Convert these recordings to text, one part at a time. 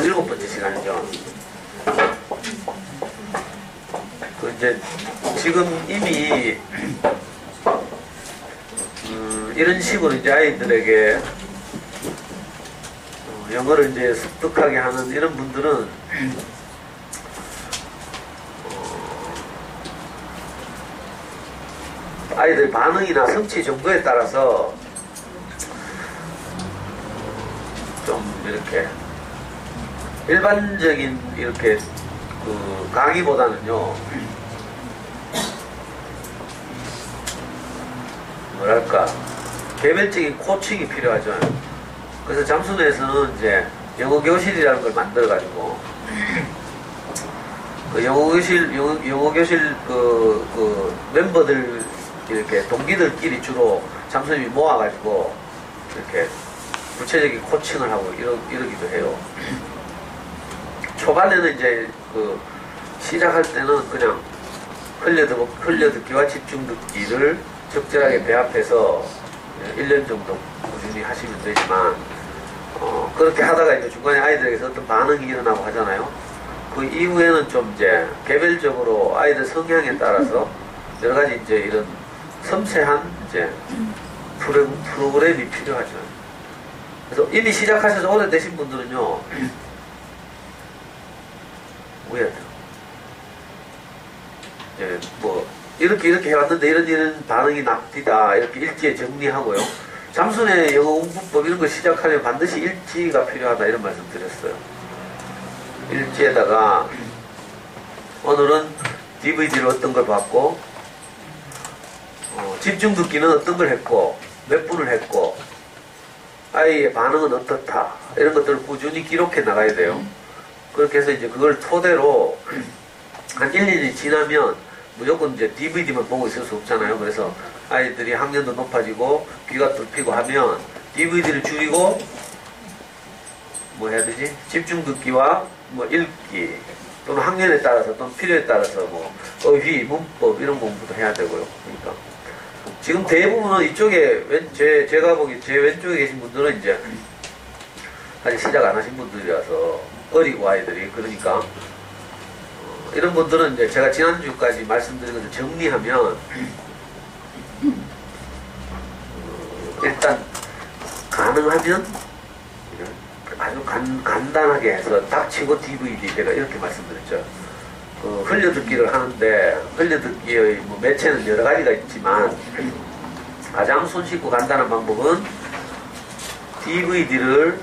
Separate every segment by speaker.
Speaker 1: 7번째 시간이죠. 그 이제 지금 이미 이런 식으로 이제 아이들에게 영어를 이제 습득하게 하는 이런 분들은 아이들 반응이나 성취 정도에 따라서 좀 이렇게 일반적인 이렇게 그 강의보다는요, 뭐랄까 개별적인 코칭이 필요하죠. 그래서 잠수내에서는 이제 영어 교실이라는 걸 만들어 가지고 그 영어 교실 그 멤버들 이렇게 동기들끼리 주로 잠수님이 모아가지고 이렇게 구체적인 코칭을 하고 이러기도 해요. 초반에는 이제 그 시작할 때는 그냥 흘려듣기와 집중 듣기를 적절하게 배합해서 1년 정도 꾸준히 하시면 되지만, 그렇게 하다가 이제 중간에 아이들에게서 어떤 반응이 일어나고 하잖아요. 그 이후에는 좀 이제 개별적으로 아이들 성향에 따라서 여러 가지 이제 이런 섬세한 이제 프로그램이 필요하죠. 그래서 이미 시작하셔서 오래되신 분들은요, 뭐야, 이제 뭐 이렇게 해왔는데 이런 반응이 납디다 이렇게 일지에 정리하고요. 잠수내 영어 공부법 이런 거 시작하려면 반드시 일지가 필요하다 이런 말씀 드렸어요. 일지에다가 오늘은 DVD를 어떤 걸 봤고, 집중 듣기는 어떤 걸 했고, 몇 분을 했고, 아이의 반응은 어떻다 이런 것들을 꾸준히 기록해 나가야 돼요. 그렇게 해서 이제 그걸 토대로 한 1, 2년이 지나면 무조건 이제 DVD만 보고 있을 수 없잖아요. 그래서 아이들이 학년도 높아지고 귀가 뚫히고 하면 DVD를 줄이고 뭐 해야 되지? 집중 듣기와 뭐 읽기 또는 학년에 따라서 또는 필요에 따라서 뭐 어휘, 문법 이런 공부도 해야 되고요. 그러니까 지금 대부분은 이쪽에 제가 보기 제 왼쪽에 계신 분들은 이제 아직 시작 안 하신 분들이라서 어리고 아이들이 그러니까 이런 분들은 이제 제가 지난주까지 말씀드린 것을 정리하면 일단 가능하면 아주 간단하게 해서 닥치고 DVD 제가 이렇게 말씀드렸죠. 흘려듣기를 하는데 흘려듣기의 뭐 매체는 여러 가지가 있지만 가장 손쉽고 간단한 방법은 DVD를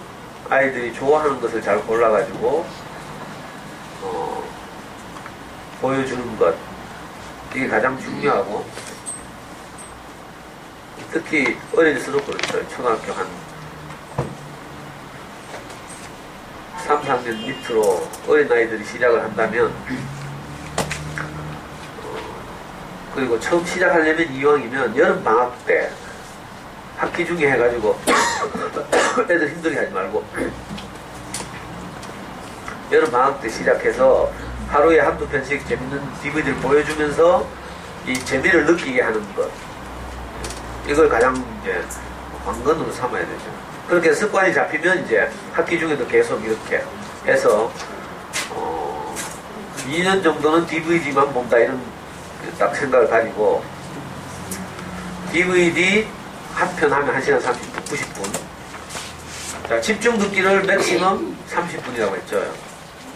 Speaker 1: 아이들이 좋아하는 것을 잘 골라가지고 보여주는 것, 이게 가장 중요하고, 특히 어린이들은 그렇죠. 초등학교 한 3, 4년 밑으로 어린아이들이 시작을 한다면, 그리고 처음 시작하려면 이왕이면 여름방학 때 학기 중에 해가지고 애들 힘들게 하지 말고 여름방학 때 시작해서 하루에 한두 편씩 재밌는 DVD를 보여주면서 이 재미를 느끼게 하는 것, 이걸 가장 이제 관건으로 삼아야 되죠. 그렇게 습관이 잡히면 이제 학기 중에도 계속 이렇게 해서 2년 정도는 DVD만 본다 이런 딱 생각을 가지고 DVD 한 편 하면 1시간 30분, 90분. 자, 집중 듣기를 맥시멈 30분이라고 했죠.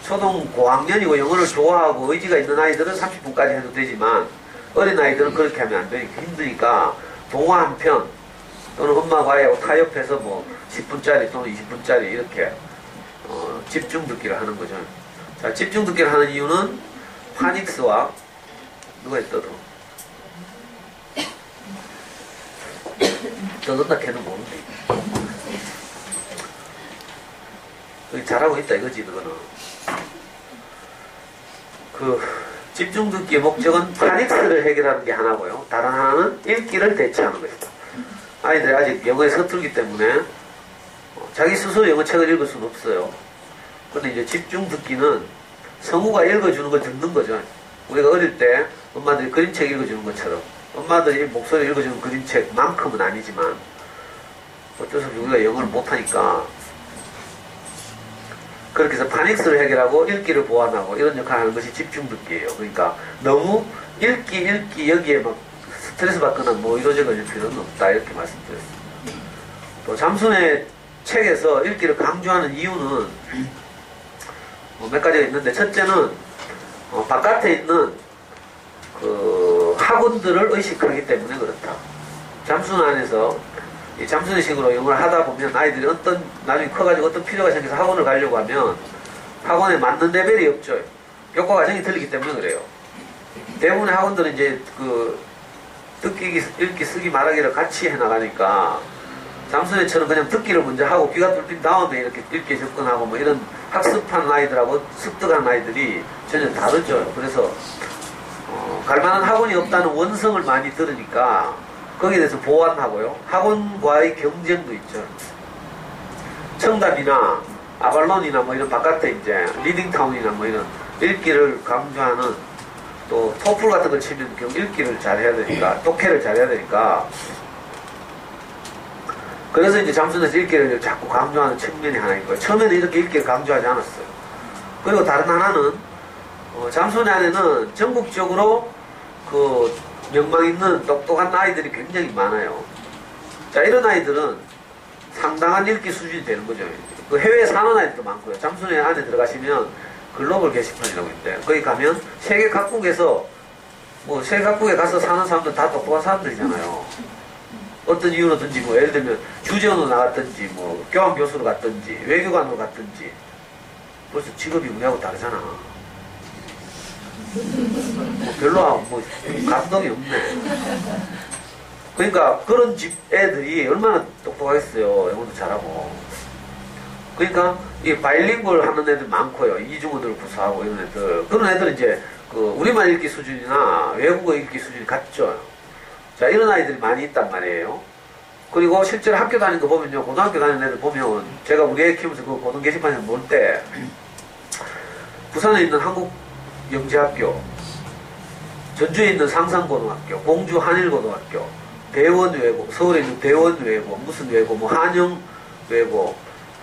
Speaker 1: 초등 고학년이고 영어를 좋아하고 의지가 있는 아이들은 30분까지 해도 되지만 어린 아이들은 그렇게 하면 안 되니까 힘드니까 동화 한 편 또는 엄마와의 타협해서 뭐 10분짜리 또는 20분짜리 이렇게 집중 듣기를 하는 거죠. 자, 집중 듣기를 하는 이유는 파닉스와 누가 있더도 떠든다 걔는 모르는데 잘하고 있다 이거지. 그거는 그 집중 듣기의 목적은 파닉스를 해결하는 게 하나고요, 다른 하나는 읽기를 대체하는 것이다. 아이들이 아직 영어에 서툴기 때문에 자기 스스로 영어책을 읽을 수는 없어요. 근데 이제 집중 듣기는 성우가 읽어주는 걸 듣는 거죠. 우리가 어릴 때 엄마들이 그림책 읽어주는 것처럼 엄마들이 목소리 읽어주는 그림책만큼은 아니지만 어쩔 수 없이 우리가 영어를 못하니까 그렇게 해서 파닉스를 해결하고 읽기를 보완하고 이런 역할을 하는 것이 집중듣기예요. 그러니까 너무 읽기 여기에 막 스트레스 받거나 뭐 이러저러 걸릴 필요는 없다 이렇게 말씀드렸습니다. 또 잠순의 책에서 읽기를 강조하는 이유는 몇 가지가 있는데, 첫째는 바깥에 있는 그 학원들을 의식하기 때문에 그렇다. 잠순 안에서 이 잠순의 식으로 영어를 하다 보면 아이들이 나중에 커가지고 어떤 필요가 생겨서 학원을 가려고 하면 학원에 맞는 레벨이 없죠. 교과 과정이 틀리기 때문에 그래요. 대부분의 학원들은 이제 그 듣기, 읽기, 쓰기, 말하기를 같이 해나가니까 잠순회처럼 그냥 듣기를 먼저 하고 귀가 뚫린 다음에 이렇게 읽기에 접근하고 뭐 이런 학습하는 아이들하고 습득하는 아이들이 전혀 다르죠. 그래서 갈만한 학원이 없다는 원성을 많이 들으니까 거기에 대해서 보완하고요. 학원과의 경쟁도 있죠. 청담이나 아발론이나 뭐 이런 바깥에 이제 리딩타운이나 뭐 이런 읽기를 강조하는, 또 토플 같은 걸 치면 읽기를 잘해야 되니까, 독해를 잘해야 되니까, 그래서 이제 잠순에서 읽기를 자꾸 강조하는 측면이 하나 있고요. 처음에는 이렇게 읽기를 강조하지 않았어요. 그리고 다른 하나는 잠순 안에는 전국적으로 그 명망 있는 똑똑한 아이들이 굉장히 많아요. 자, 이런 아이들은 상당한 읽기 수준이 되는 거죠. 그 해외에 사는 아이들도 많고요. 잠순회 안에 들어가시면 글로벌 게시판이라고 있는데, 거기 가면 세계 각국에서 뭐 세계 각국에 가서 사는 사람들 다 똑똑한 사람들이잖아요. 어떤 이유로든지 뭐 예를 들면 주재원으로 나갔든지 뭐 교환 교수로 갔든지 외교관으로 갔든지, 벌써 직업이 우리하고 다르잖아. 뭐 별로 뭐 감동이 없네. 그러니까 그런 집 애들이 얼마나 똑똑하겠어요. 영어도 잘하고. 그러니까 이 바일링구얼 하는 애들 많고요. 이중어들을 구사하고 이런 애들. 그런 애들은 이제 그 우리말 읽기 수준이나 외국어 읽기 수준이 같죠. 자, 이런 아이들이 많이 있단 말이에요. 그리고 실제로 학교 다니는 거 보면요, 고등학교 다니는 애들 보면, 제가 우리 애 키우면서 그 고등 게시판에서 볼 때, 부산에 있는 한국영재학교, 전주에 있는 상산고등학교, 공주 한일고등학교, 대원외고, 서울에 있는 대원외고, 무슨 외고, 뭐 한영외고,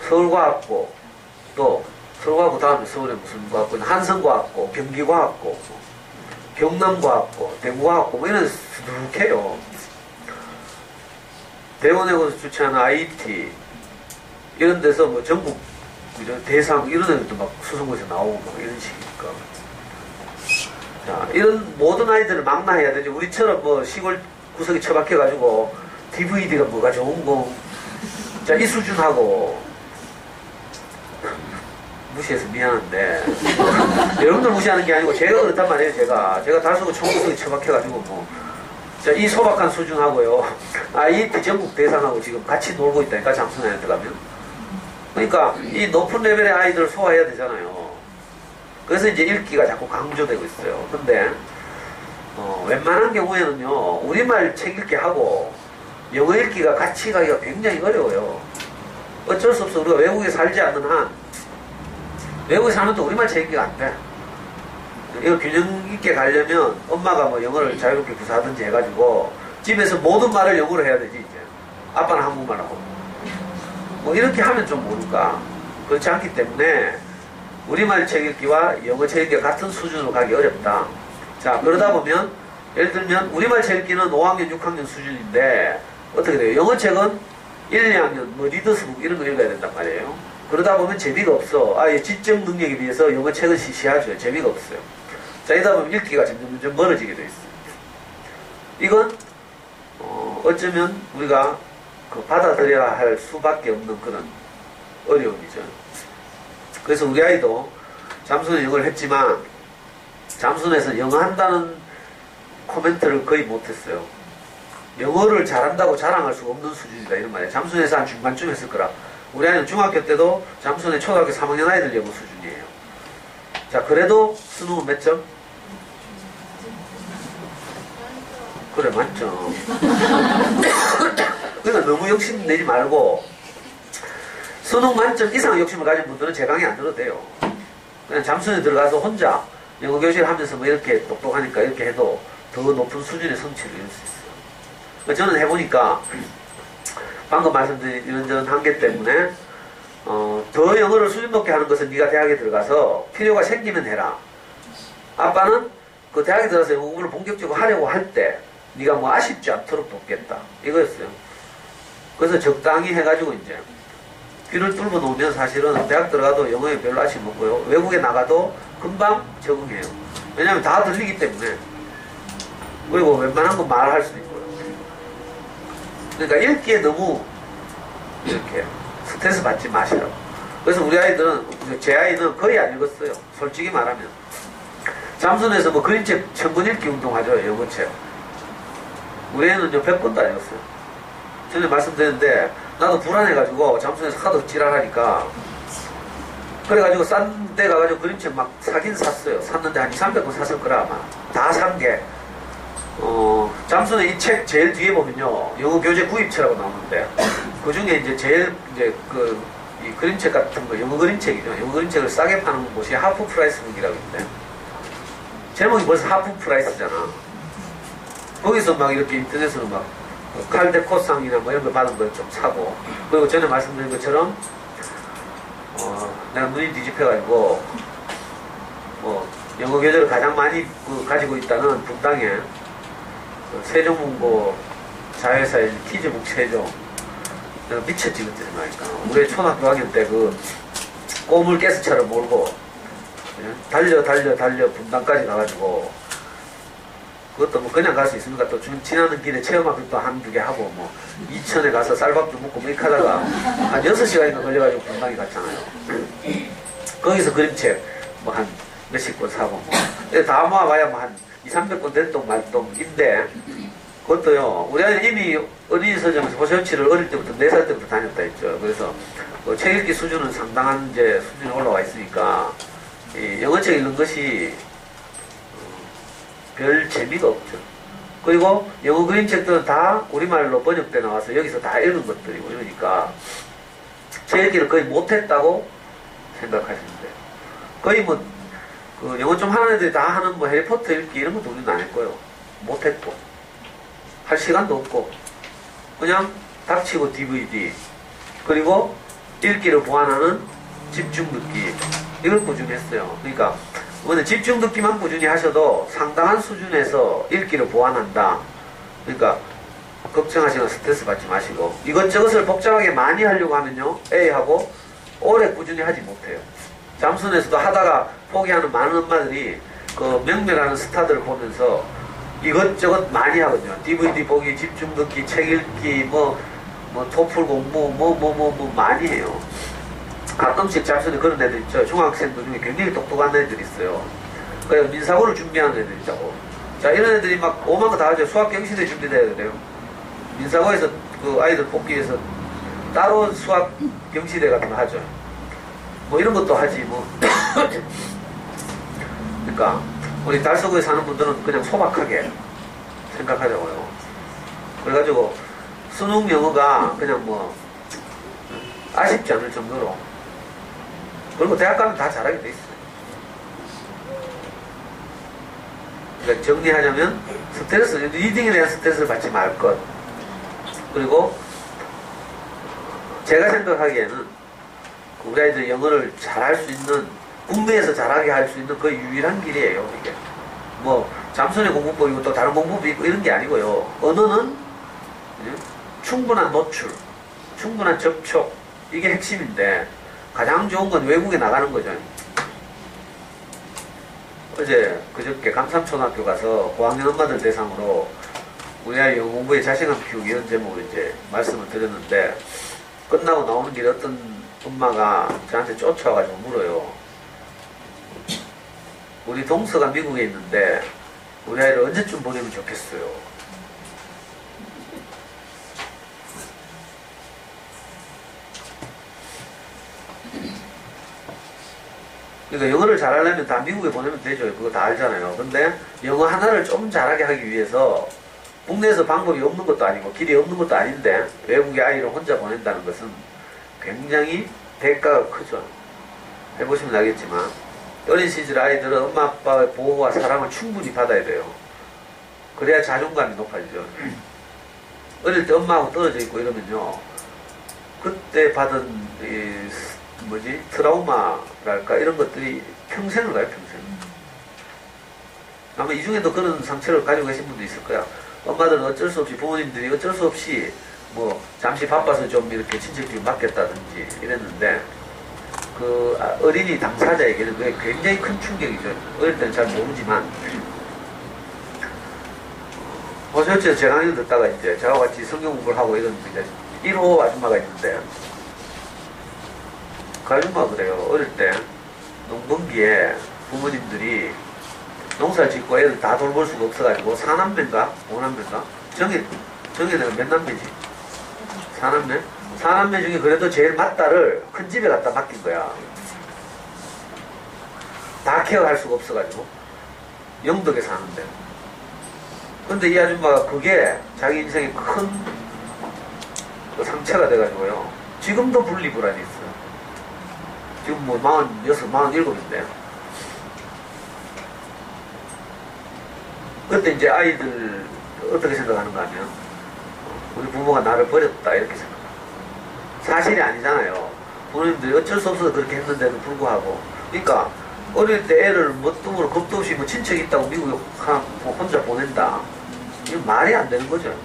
Speaker 1: 서울과학고, 또 서울과학고 다음에 서울에 무슨 과학고, 한성과학고, 경기과학고, 경남과학고, 대구과학고, 뭐 이런 수두룩해요. 대원외고에서 주최하는 IT 이런 데서 뭐 전국 대상 이런 애들도 막 수성고에서 나오고 막 이런 식이니까. 자, 이런 모든 아이들을 망라해야 되지. 우리처럼 뭐 시골 구석에 처박혀가지고 DVD가 뭐가 좋은 거, 자, 이 수준하고 무시해서 미안한데 여러분들 무시하는 게 아니고 제가 그렇단 말이에요. 제가 다수고 총구석에 처박혀가지고 뭐, 자, 이 소박한 수준하고요, IT 전국 대상하고 지금 같이 놀고 있다니까, 잠순에 들어가면. 그러니까 이 높은 레벨의 아이들을 소화해야 되잖아요. 그래서 이제 읽기가 자꾸 강조되고 있어요. 근데 웬만한 경우에는요, 우리말 책 읽기 하고 영어 읽기가 같이 가기가 굉장히 어려워요. 어쩔 수 없어. 우리가 외국에 살지 않는 한, 외국에 사는데 우리말 책 읽기가 안 돼. 이거 균형 있게 가려면 엄마가 뭐 영어를 자유롭게 구사하든지 해가지고 집에서 모든 말을 영어로 해야 되지. 이제 아빠는 한국말 하고 뭐 이렇게 하면 좀 모를까. 그렇지 않기 때문에 우리말 책 읽기와 영어 책 읽기가 같은 수준으로 가기 어렵다. 자, 그러다 보면 예를 들면 우리말 책 읽기는 5학년 6학년 수준인데 어떻게 돼요? 영어 책은 1, 2학년 뭐 리더스북 이런 거 읽어야 된단 말이에요. 그러다 보면 재미가 없어. 아예 지적 능력에 비해서 영어 책은 시시하죠. 재미가 없어요. 자, 이러다 보면 읽기가 점점 멀어지게 돼 있어요. 이건 어쩌면 우리가 받아들여야 할 수밖에 없는 그런 어려움이죠. 그래서 우리 아이도 잠순에 영어를 했지만 잠순에서 영어 한다는 코멘트를 거의 못했어요. 영어를 잘한다고 자랑할 수가 없는 수준이다 이런 말이에요. 잠순에서 한 중간쯤 했을 거라. 우리 아이는 중학교 때도 잠순에 초등학교 3학년 아이들 영어 수준이에요. 자, 그래도 수능은 몇 점? 그래, 맞죠. 그러니까 너무 욕심내지 말고 수능 만점 이상 욕심을 가진 분들은 제 강의 안 들어도 돼요. 그냥 잠순에 들어가서 혼자 영어 교실 하면서 뭐 이렇게 똑똑하니까 이렇게 해도 더 높은 수준의 성취를 이룰 수 있어요. 그러니까 저는 해보니까 방금 말씀드린 이런저런 한계 때문에 더 영어를 수준 높게 하는 것은 네가 대학에 들어가서 필요가 생기면 해라. 아빠는 그 대학에 들어가서 영어 공부를 본격적으로 하려고 할 때 네가 뭐 아쉽지 않도록 돕겠다. 이거였어요. 그래서 적당히 해가지고 이제 귀를 뚫고 놓으면 사실은 대학 들어가도 영어에 별로 아쉬움 없고요. 외국에 나가도 금방 적응해요. 왜냐하면 다 들리기 때문에. 그리고 웬만한 건 말할 수도 있고요. 그러니까 읽기에 너무 이렇게 스트레스 받지 마시라고. 그래서 우리 아이들은, 제 아이는 거의 안 읽었어요. 솔직히 말하면. 잠수에서 뭐 그림책 1000권 읽기 운동하죠. 영어책. 우리 애는 100권도 안 읽었어요. 전에 말씀드렸는데 나도 불안해가지고 잠수에서 하도 지랄하니까 그래가지고 싼 데 가가지고 그림책 막 사긴 샀어요. 샀는데 한 200~300권 샀을 거라 아마. 다 산 게. 잠수는 이 책 제일 뒤에 보면요. 영어 교재 구입처라고 나오는데 그 중에 이제 제일 이제 이 그림책 같은 거, 영어 그림책이죠. 영어 그림책을 싸게 파는 곳이 하프 프라이스 북이라고 있는데 제목이 벌써 하프 프라이스잖아. 거기서 막 이렇게 인터넷으로 막 칼데코상이나 뭐 이런 거 받은 걸 좀 사고, 그리고 전에 말씀드린 것처럼 내가 눈이 뒤집혀가지고 영어 교재를 가장 많이 가지고 있다는 분당에 세종문고 자회사의 티즈북 세종, 내가 미쳤지 그때 말이니까. 우리 초등학교 학년 때 그 꼬물 가스차를 몰고 달려 분당까지 가가지고, 그것도 뭐 그냥 갈 수 있습니까? 또 지나는 길에 체험학교 또 한두 개 하고, 뭐 이천에 가서 쌀밥도 먹고 뭐 이렇게 하다가 한 6시간인가 걸려가지고 분당에 갔잖아요. 거기서 그림책 뭐 한 몇십 권 사고, 뭐 다 모아봐야 뭐 한 200~300권 됐동 말동인데, 그것도요, 우리 아이는 이미 어린이 서점에서 호시원치를 어릴 때부터 4살 때부터 다녔다 했죠. 그래서 책 읽기 수준은 상당한 이제 수준에 올라와 있으니까 이 영어책 읽는 것이 별 재미가 없죠. 그리고 영어 그림책들은 다 우리말로 번역돼 나와서 여기서 다 읽은 것들이고 이러니까 책 읽기를 거의 못했다고 생각하시면 돼요. 거의 뭐 그 영어 좀 하는 애들이 다 하는 뭐 해리포터 읽기 이런 것도 우리는 안 했고요. 못했고 할 시간도 없고 그냥 닥치고 DVD, 그리고 읽기를 보완하는 집중 듣기, 이걸 꾸준히 했어요. 그러니까 이번에 집중 듣기만 꾸준히 하셔도 상당한 수준에서 읽기를 보완한다. 그러니까 걱정하시거나 스트레스 받지 마시고, 이것저것을 복잡하게 많이 하려고 하면요, A하고 오래 꾸준히 하지 못해요. 잠수에서도 하다가 포기하는 많은 엄마들이 그 명멸하는 스타들을 보면서 이것저것 많이 하거든요. DVD 보기, 집중 듣기, 책 읽기, 뭐 토플 공부, 뭐 많이 해요. 가끔씩 잠수에 그런 애들 있죠. 중학생들 중에 굉장히 똑똑한 애들 있어요. 그래서 민사고를 준비하는 애들 있다고. 자, 이런 애들이 막 오만 거 다 하죠. 수학 경시대 준비돼야 돼요. 민사고에서 그 아이들 뽑기 위해서 따로 수학 경시대 같은 거 하죠. 뭐 이런 것도 하지 뭐. 그러니까 우리 달서구에 사는 분들은 그냥 소박하게 생각하자고요. 그래가지고 수능 영어가 그냥 뭐 아쉽지 않을 정도로, 그리고 대학 가면 다 잘하게 돼 있어요. 그러니까 정리하자면 스트레스, 리딩에 대한 스트레스를 받지 말 것. 그리고 제가 생각하기에는 우리 아이들 영어를 잘할 수 있는, 국내에서 잘하게 할 수 있는 그 유일한 길이에요. 이게 뭐 잠수의 공부법이고 또 다른 공부법이 있고 이런 게 아니고요. 언어는 충분한 노출, 충분한 접촉, 이게 핵심인데 가장 좋은 건 외국에 나가는 거죠. 어제 그저께 감삼초등학교 가서 고학년 엄마들 대상으로 우리 아이 영어 공부에 자신감 키우기 이런 제목으로 이제 말씀을 드렸는데, 끝나고 나오는 길에 어떤 엄마가 저한테 쫓아와가지고 물어요. 우리 동서가 미국에 있는데 우리 아이를 언제쯤 보내면 좋겠어요. 그러니까 영어를 잘하려면 다 미국에 보내면 되죠. 그거 다 알잖아요. 근데 영어 하나를 좀 잘하게 하기 위해서 국내에서 방법이 없는 것도 아니고 길이 없는 것도 아닌데 외국에 아이를 혼자 보낸다는 것은 굉장히 대가가 크죠. 해보시면 알겠지만 어린 시절 아이들은 엄마 아빠의 보호와 사랑을 충분히 받아야 돼요. 그래야 자존감이 높아지죠. 어릴 때 엄마하고 떨어져 있고 이러면요, 그때 받은 트라우마랄까 이런 것들이 평생을 가요, 평생. 아마 이 중에도 그런 상처를 가지고 계신 분도 있을 거야. 엄마들은 어쩔 수 없이, 부모님들이 어쩔 수 없이 뭐 잠시 바빠서 좀 이렇게 친척들이 맡겼다든지 이랬는데, 그 어린이 당사자에게는 그게 굉장히 큰 충격이죠. 어릴 때는 잘 모르지만. 어제 제 강의 듣다가 이제 저와 같이 성경 공부를 하고 이런 이제 1호 아줌마가 있는데, 그 아줌마가 그래요. 어릴 때 농번기에 부모님들이 농사 짓고 애들 다 돌볼 수가 없어가지고 사남매인가? 오남매인가? 정해 내가 몇 남매지? 사남매? 사남매 중에 그래도 제일 맏딸을 큰 집에 갖다 맡긴 거야. 다 케어할 수가 없어가지고 영덕에 사는데. 근데 이 아줌마가 그게 자기 인생에 큰 상처가 돼가지고요. 지금도 분리불안이 있어요. 지금 뭐 46, 47인데. 그때 이제 아이들 어떻게 생각하는가 하면, 우리 부모가 나를 버렸다 이렇게 생각해요. 사실이 아니잖아요. 부모님들이 어쩔 수 없어서 그렇게 했는데도 불구하고. 그러니까 어릴 때 애를 멋뚱으로 겁도 없이 뭐 친척이 있다고 미국에 혼자 보낸다. 이건 말이 안 되는 거죠.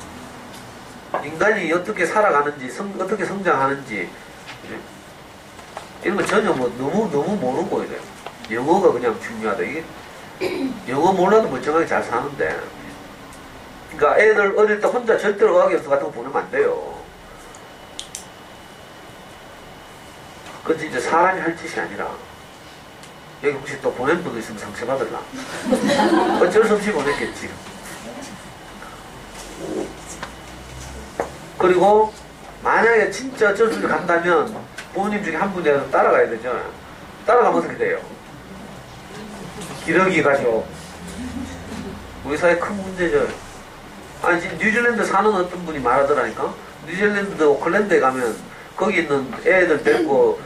Speaker 1: 인간이 어떻게 살아가는지, 어떻게 성장하는지, 이런 거 전혀 뭐 너무 모르고 이래요. 영어가 그냥 중요하다. 이게 영어 몰라도 멀쩡하게 잘 사는데. 그러니까 애들 어릴 때 혼자 절대로 어학연수 같은 거 보내면 안 돼요. 그건 이제 사람이 할 짓이 아니라. 여기 혹시 또 보낸 분도 있으면 상처받을라. 어쩔 수 없이 보냈겠지. 그리고 만약에 진짜 어쩔 수 없이 간다면 부모님 중에 한 분이라도 따라가야 되죠. 따라가면 어떻게 돼요? 기러기 가죠. 우리 사회 큰 문제죠. 아니, 지금 뉴질랜드 사는 어떤 분이 말하더라니까. 뉴질랜드 오클랜드에 가면 거기 있는 애들 데리고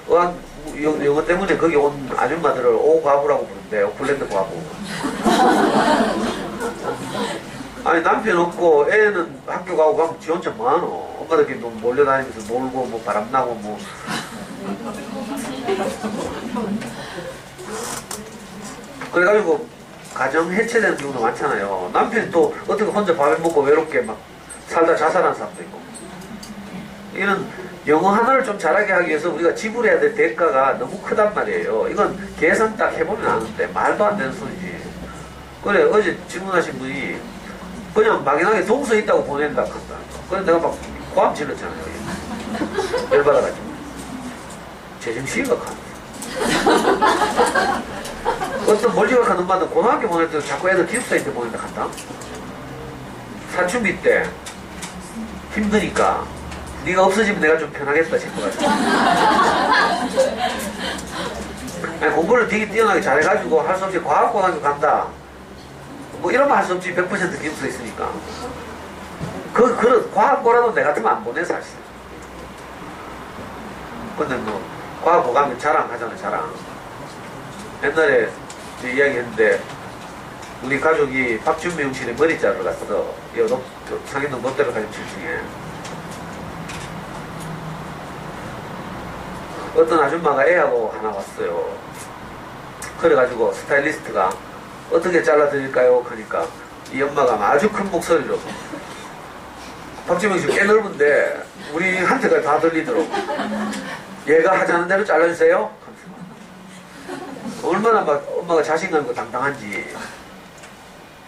Speaker 1: 영어 때문에 거기 온 아줌마들을 오과부라고 부른대요. 오클랜드 과부. 아니, 남편 없고 애는 학교 가고 가면 지 혼자 뭐하노? 엄마들끼리 몰려다니면서 놀고 뭐 바람나고 뭐. 그래가지고 가정 해체되는 경우도 많잖아요. 남편이 또 어떻게 혼자 밥을 먹고 외롭게 막 살다 자살한 사람도 있고. 이런 영어 하나를 좀 잘하게 하기 위해서 우리가 지불해야 될 대가가 너무 크단 말이에요. 이건 계산 딱 해보면 아는데 말도 안 되는 소리지. 그래, 어제 질문하신 분이 그냥 막연하게 동서에 있다고 보낸다 한다. 그래서 내가 막 고함 질렀잖아요. 열받아가지고. 재정시기가 간. 어떤 멀리가 가는 엄마는 고등학교 보낼 때 자꾸 애들 기숙사에 때 보낸다 한다. 사춘기 때 힘드니까 네가 없어지면 내가 좀 편하겠다 싶어가지고. 아니, 공부를 되게 뛰어나게 잘해가지고 할 수 없이 과학고등학교 간다. 뭐 이러면 할 수 없지. 100% 기숙사 있으니까. 과학고라도 내 같으면 안 보내 사실. 근데 뭐 과학고 가면 자랑하잖아, 자랑. 옛날에 이야기 했는데 우리 가족이 박준미 형실에 머리 자르러 갔어. 상인동 롯데를 가진 중에 어떤 아줌마가 애하고 하나 왔어요. 그래가지고 스타일리스트가 어떻게 잘라드릴까요? 하니까 이 엄마가 아주 큰 목소리로, 박준미 형실 꽤 넓은데 우리한테가 다 들리도록, 얘가 하자는 대로 잘라주세요. 얼마나 막 엄마가 자신감 있고 당당한지.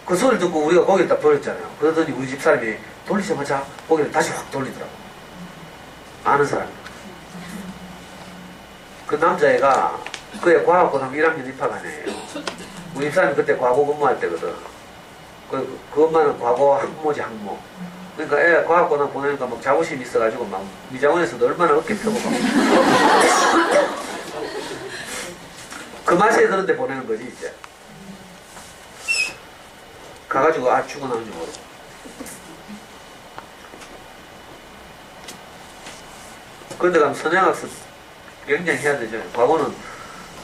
Speaker 1: 그 소리 듣고 우리가 고개를 딱 돌렸잖아요. 그러더니 우리 집사람이 돌리자마자 고개를 다시 확 돌리더라고. 아는 사람. 그 남자애가 그애 과학고등학교 1학년 입학한 애예요. 우리 집사람이 그때 과고 근무할 때거든. 그 엄마는 과고 학모지, 학모. 그러니까 애 과학고등학교 보내니까 막 자부심이 있어가지고 막 미장원에서도 얼마나 어깨 펴고 막. 그 맛에 그런 데 보내는 거지, 이제. 가가지고, 죽어나온 줄 모르고. 그런데 가면 선행학습 굉장히 해야 되죠. 과거는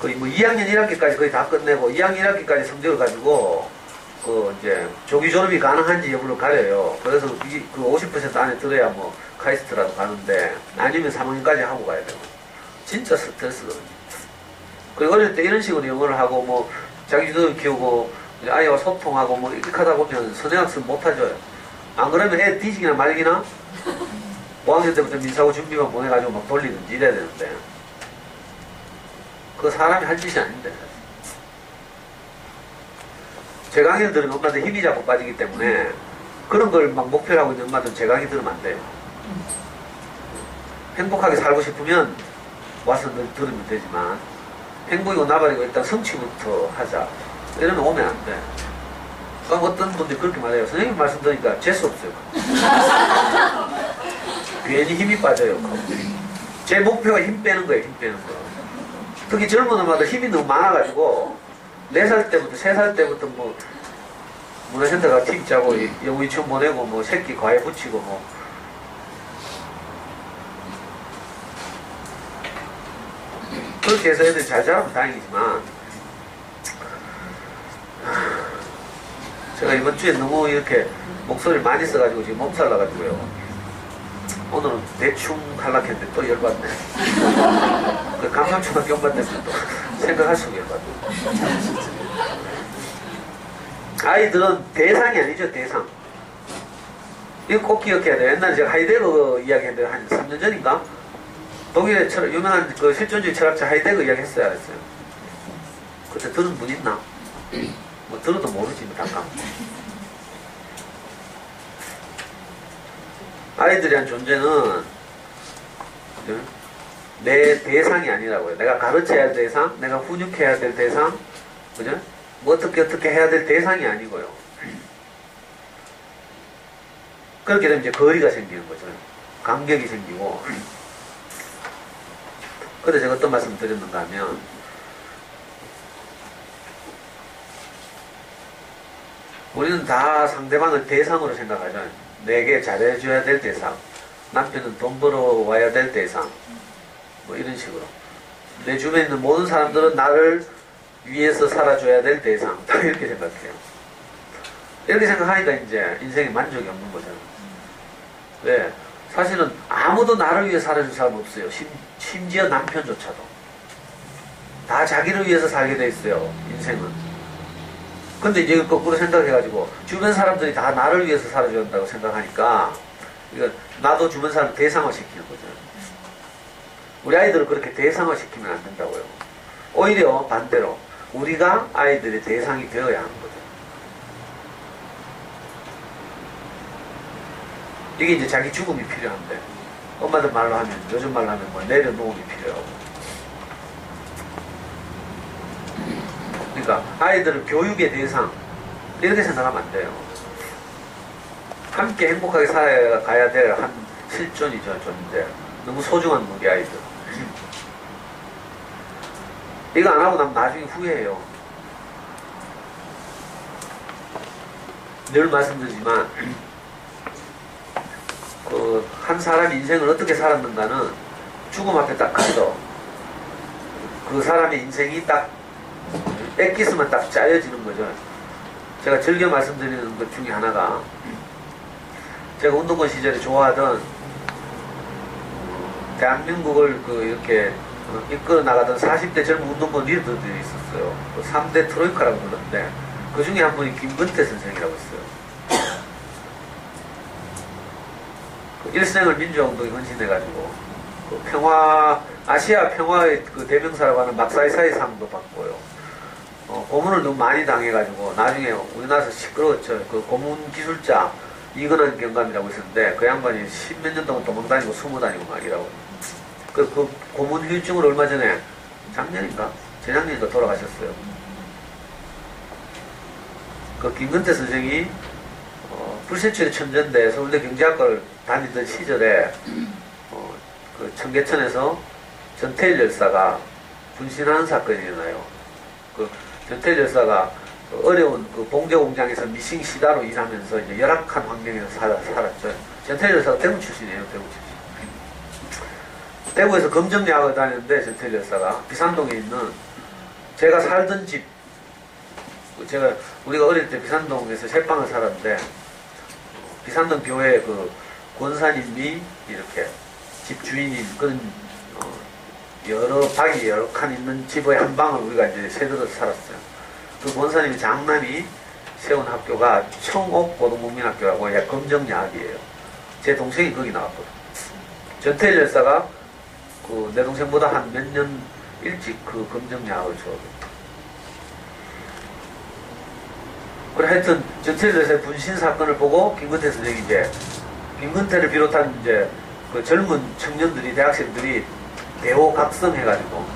Speaker 1: 거의 뭐 2학년 1학기까지 거의 다 끝내고, 2학년 1학기까지 성적을 가지고, 이제, 조기 졸업이 가능한지 여부를 가려요. 그래서 그 50% 안에 들어야 뭐, 카이스트라도 가는데, 아니면 3학년까지 하고 가야 되고. 진짜 스트레스거든요. 그리고 어릴 때 이런 식으로 영어를 하고 뭐 자기도 키우고 아이와 소통하고 뭐 이렇게 하다 보면 선행학습 못하죠. 안 그러면 애 뒤지기나 말기나 5학년 때부터 민사고 준비만 보내가지고 막 돌리든지 이래야 되는데 그거 사람이 할 짓이 아닌데. 제 강의를 들으면 엄마들 힘이 자꾸 빠지기 때문에 그런 걸 막 목표로 하고 있는 엄마들은 제 강의 들으면 안 돼요. 행복하게 살고 싶으면 와서 늘 들으면 되지만 행복이고 나발이고 일단 성취부터 하자 이러면 오면 안 돼. 그럼 어떤 분들이 그렇게 말해요. 선생님 말씀 들으니까 재수 없어요. 괜히 힘이 빠져요. 제 목표가 힘 빼는 거예요. 힘 빼는 거. 특히 젊은 엄마들 힘이 너무 많아가지고 4살 때부터 3살 때부터 뭐 문화센터가 팀 짜고 영어 유치원 보내고 뭐 새끼 과외 붙이고 뭐 그렇게 해서 애들이 잘 자라면 다행이지만 제가 이번 주에 너무 이렇게 목소리를 많이 써가지고 지금 몸살 나가지고요. 오늘은 대충 탈락했는데 또 열받네. 그 강남초등학교 엄마 때문에 또 생각할 수가 열받네. 아이들은 대상이 아니죠, 대상. 이거 꼭 기억해야 돼요. 옛날에 제가 하이데거 이야기 했는데 한 3년 전인가? 독일의 유명한 그 실존주의 철학자 하이데거 이야기 했어요, 안 했어요? 그때 들은 분 있나? 뭐 들어도 모르지, 뭐 잠깐. 아이들이 한 존재는 내 대상이 아니라고요. 내가 가르쳐야 할 대상, 내가 훈육해야 될 대상, 그죠? 뭐 어떻게 해야 될 대상이 아니고요. 그렇게 되면 이제 거리가 생기는 거죠. 간격이 생기고. 근데 제가 어떤 말씀 드렸는가 하면, 우리는 다 상대방을 대상으로 생각하죠. 내게 잘해줘야 될 대상, 남편은 돈 벌어와야 될 대상, 뭐 이런 식으로. 내 주변에 있는 모든 사람들은 나를 위해서 살아줘야 될 대상, 다 이렇게 생각해요. 이렇게 생각하니까 이제 인생에 만족이 없는 거잖아요. 왜? 사실은 아무도 나를 위해 살아줄 사람 없어요. 심지어 남편조차도. 다 자기를 위해서 살게 돼 있어요, 인생은. 근데 이제 거꾸로 생각해가지고 주변 사람들이 다 나를 위해서 살아줘야 한다고 생각하니까 이거 나도 주변 사람 대상화 시키는 거죠. 우리 아이들을 그렇게 대상화 시키면 안 된다고요. 오히려 반대로 우리가 아이들의 대상이 되어야 하는 거죠. 이게 이제 자기 죽음이 필요한데 엄마들 말로 하면, 요즘 말로 하면 뭐 내려놓음이 필요하고. 그러니까 아이들을 교육의 대상 이렇게 생각하면 안 돼요. 함께 행복하게 살아가야 될 한 실존이죠, 존재. 너무 소중한 우리 아이들. 이거 안 하고 나면 나중에 후회해요. 늘 말씀드리지만 한 사람이 인생을 어떻게 살았는가는 죽음 앞에 딱 가서 그 사람의 인생이 딱 엑기스만 딱 짜여지는 거죠. 제가 즐겨 말씀드리는 것 중에 하나가, 제가 운동권 시절에 좋아하던 대한민국을 이렇게 이끌어 나가던 40대 젊은 운동권 리더들이 있었어요. 3대 트로이카라고 불렀는데 그 중에 한 분이 김근태 선생이라고 있어요. 일생을 민주화운동에 헌신해가지고 아시아 평화의 대명사라고 하는 막사이사이 상도 받고요. 고문을 너무 많이 당해가지고 나중에 우리나라에서 시끄러웠죠. 그 고문 기술자 이근한 경감이라고 있었는데 그 양반이 10몇 년 동안 도망다니고 숨어다니고 막 이라고. 그 고문 후유증을 얼마 전에 작년인가 재작년인가 돌아가셨어요. 그 김근태 선생이 불세출의 천재인데 서울대 경제학과를 다니던 시절에 그 청계천에서 전태일 열사가 분신하는 사건이 일어나요. 전태일 열사가 어려운 봉제 공장에서 미싱 시다로 일하면서 이제 열악한 환경에서 살았죠. 전태일 열사가 대구 출신이에요, 대구 출신. 대구에서 검정야학을 다녔는데 전태일 열사가 비산동에 있는 제가 살던 집, 우리가 어릴 때 비산동에서 새방을 살았는데 비산동 교회 권사님이 이렇게 집 주인인 그런 여러 방이 여러 칸 있는 집의 한 방을 우리가 이제 새들어서 살았어요. 그 권사님이 장남이 세운 학교가 청옥고등국민학교라고 검정야학이에요. 제 동생이 거기 나왔거든. 전태일 열사가 그 내 동생보다 한 몇 년 일찍 그 검정야학을 졸업했다. 그래 하여튼 전태일 열사의 분신 사건을 보고 김근태 선생이 이제 김근태를 비롯한 이제 그 젊은 청년들이 대학생들이 대호각성해가지고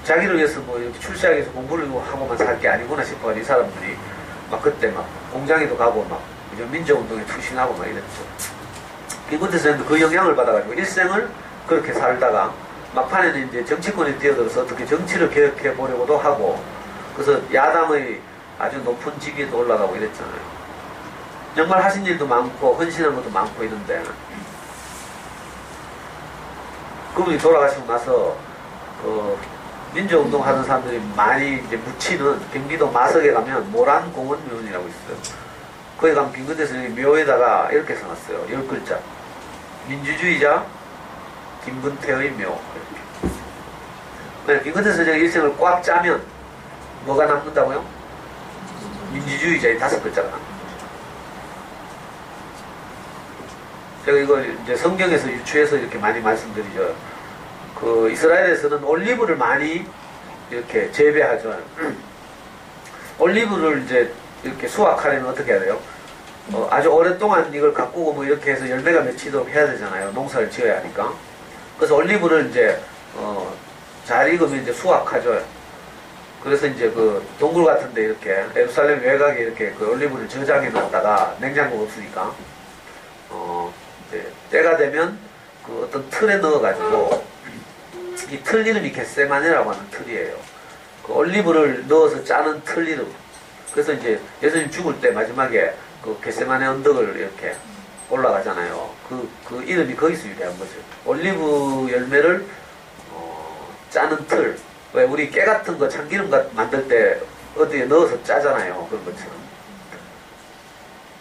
Speaker 1: 자기를 위해서 뭐 이렇게 출세하기 위해서 공부를 하고만 살 게 아니구나 싶어가지고 이 사람들이 막 그때 막 공장에도 가고 막 민주운동에 투신하고 막 이랬죠. 김근태 선생도 그 영향을 받아가지고 일생을 그렇게 살다가 막판에는 이제 정치권에 뛰어들어서 어떻게 정치를 개혁해 보려고도 하고 그래서 야당의 아주 높은 직위에도 올라가고 이랬잖아요. 정말 하신 일도 많고 헌신한 것도 많고 이런데 그분이 돌아가시고 나서 그 민주운동 하는 사람들이 많이 이제 묻히는 경기도 마석에 가면 모란공원묘원이라고 있어요. 거기 가면 김근태 선생님이 묘에다가 이렇게 써놨어요. 10글자. 민주주의자 김근태의 묘. 김근태 선생의 일생을 꽉 짜면 뭐가 남는다고요? 민주주의자의 5글자가 남는다. 제가 이걸 이제 성경에서 유추해서 이렇게 많이 말씀드리죠. 그 이스라엘에서는 올리브를 많이 이렇게 재배하죠. 올리브를 이제 이렇게 수확하려면 어떻게 해야 돼요? 아주 오랫동안 이걸 가꾸고 뭐 이렇게 해서 열매가 맺히도록 해야 되잖아요. 농사를 지어야 하니까. 그래서 올리브를 이제 잘 익으면 이제 수확하죠. 그래서 이제 그 동굴 같은데 이렇게 예루살렘 외곽에 이렇게 그 올리브를 저장해 놨다가 냉장고가 없으니까 이제 때가 되면 그 어떤 틀에 넣어가지고 이 틀 이름이 겟세마네라고 하는 틀이에요. 그 올리브를 넣어서 짜는 틀 이름. 그래서 이제 예수님 죽을 때 마지막에 그 겟세마네 언덕을 이렇게 올라가잖아요. 그 이름이 거기서 유래한 거죠. 올리브 열매를 짜는 틀. 왜 우리 깨 같은 거 참기름 만들 때 어디에 넣어서 짜잖아요. 그런 것처럼.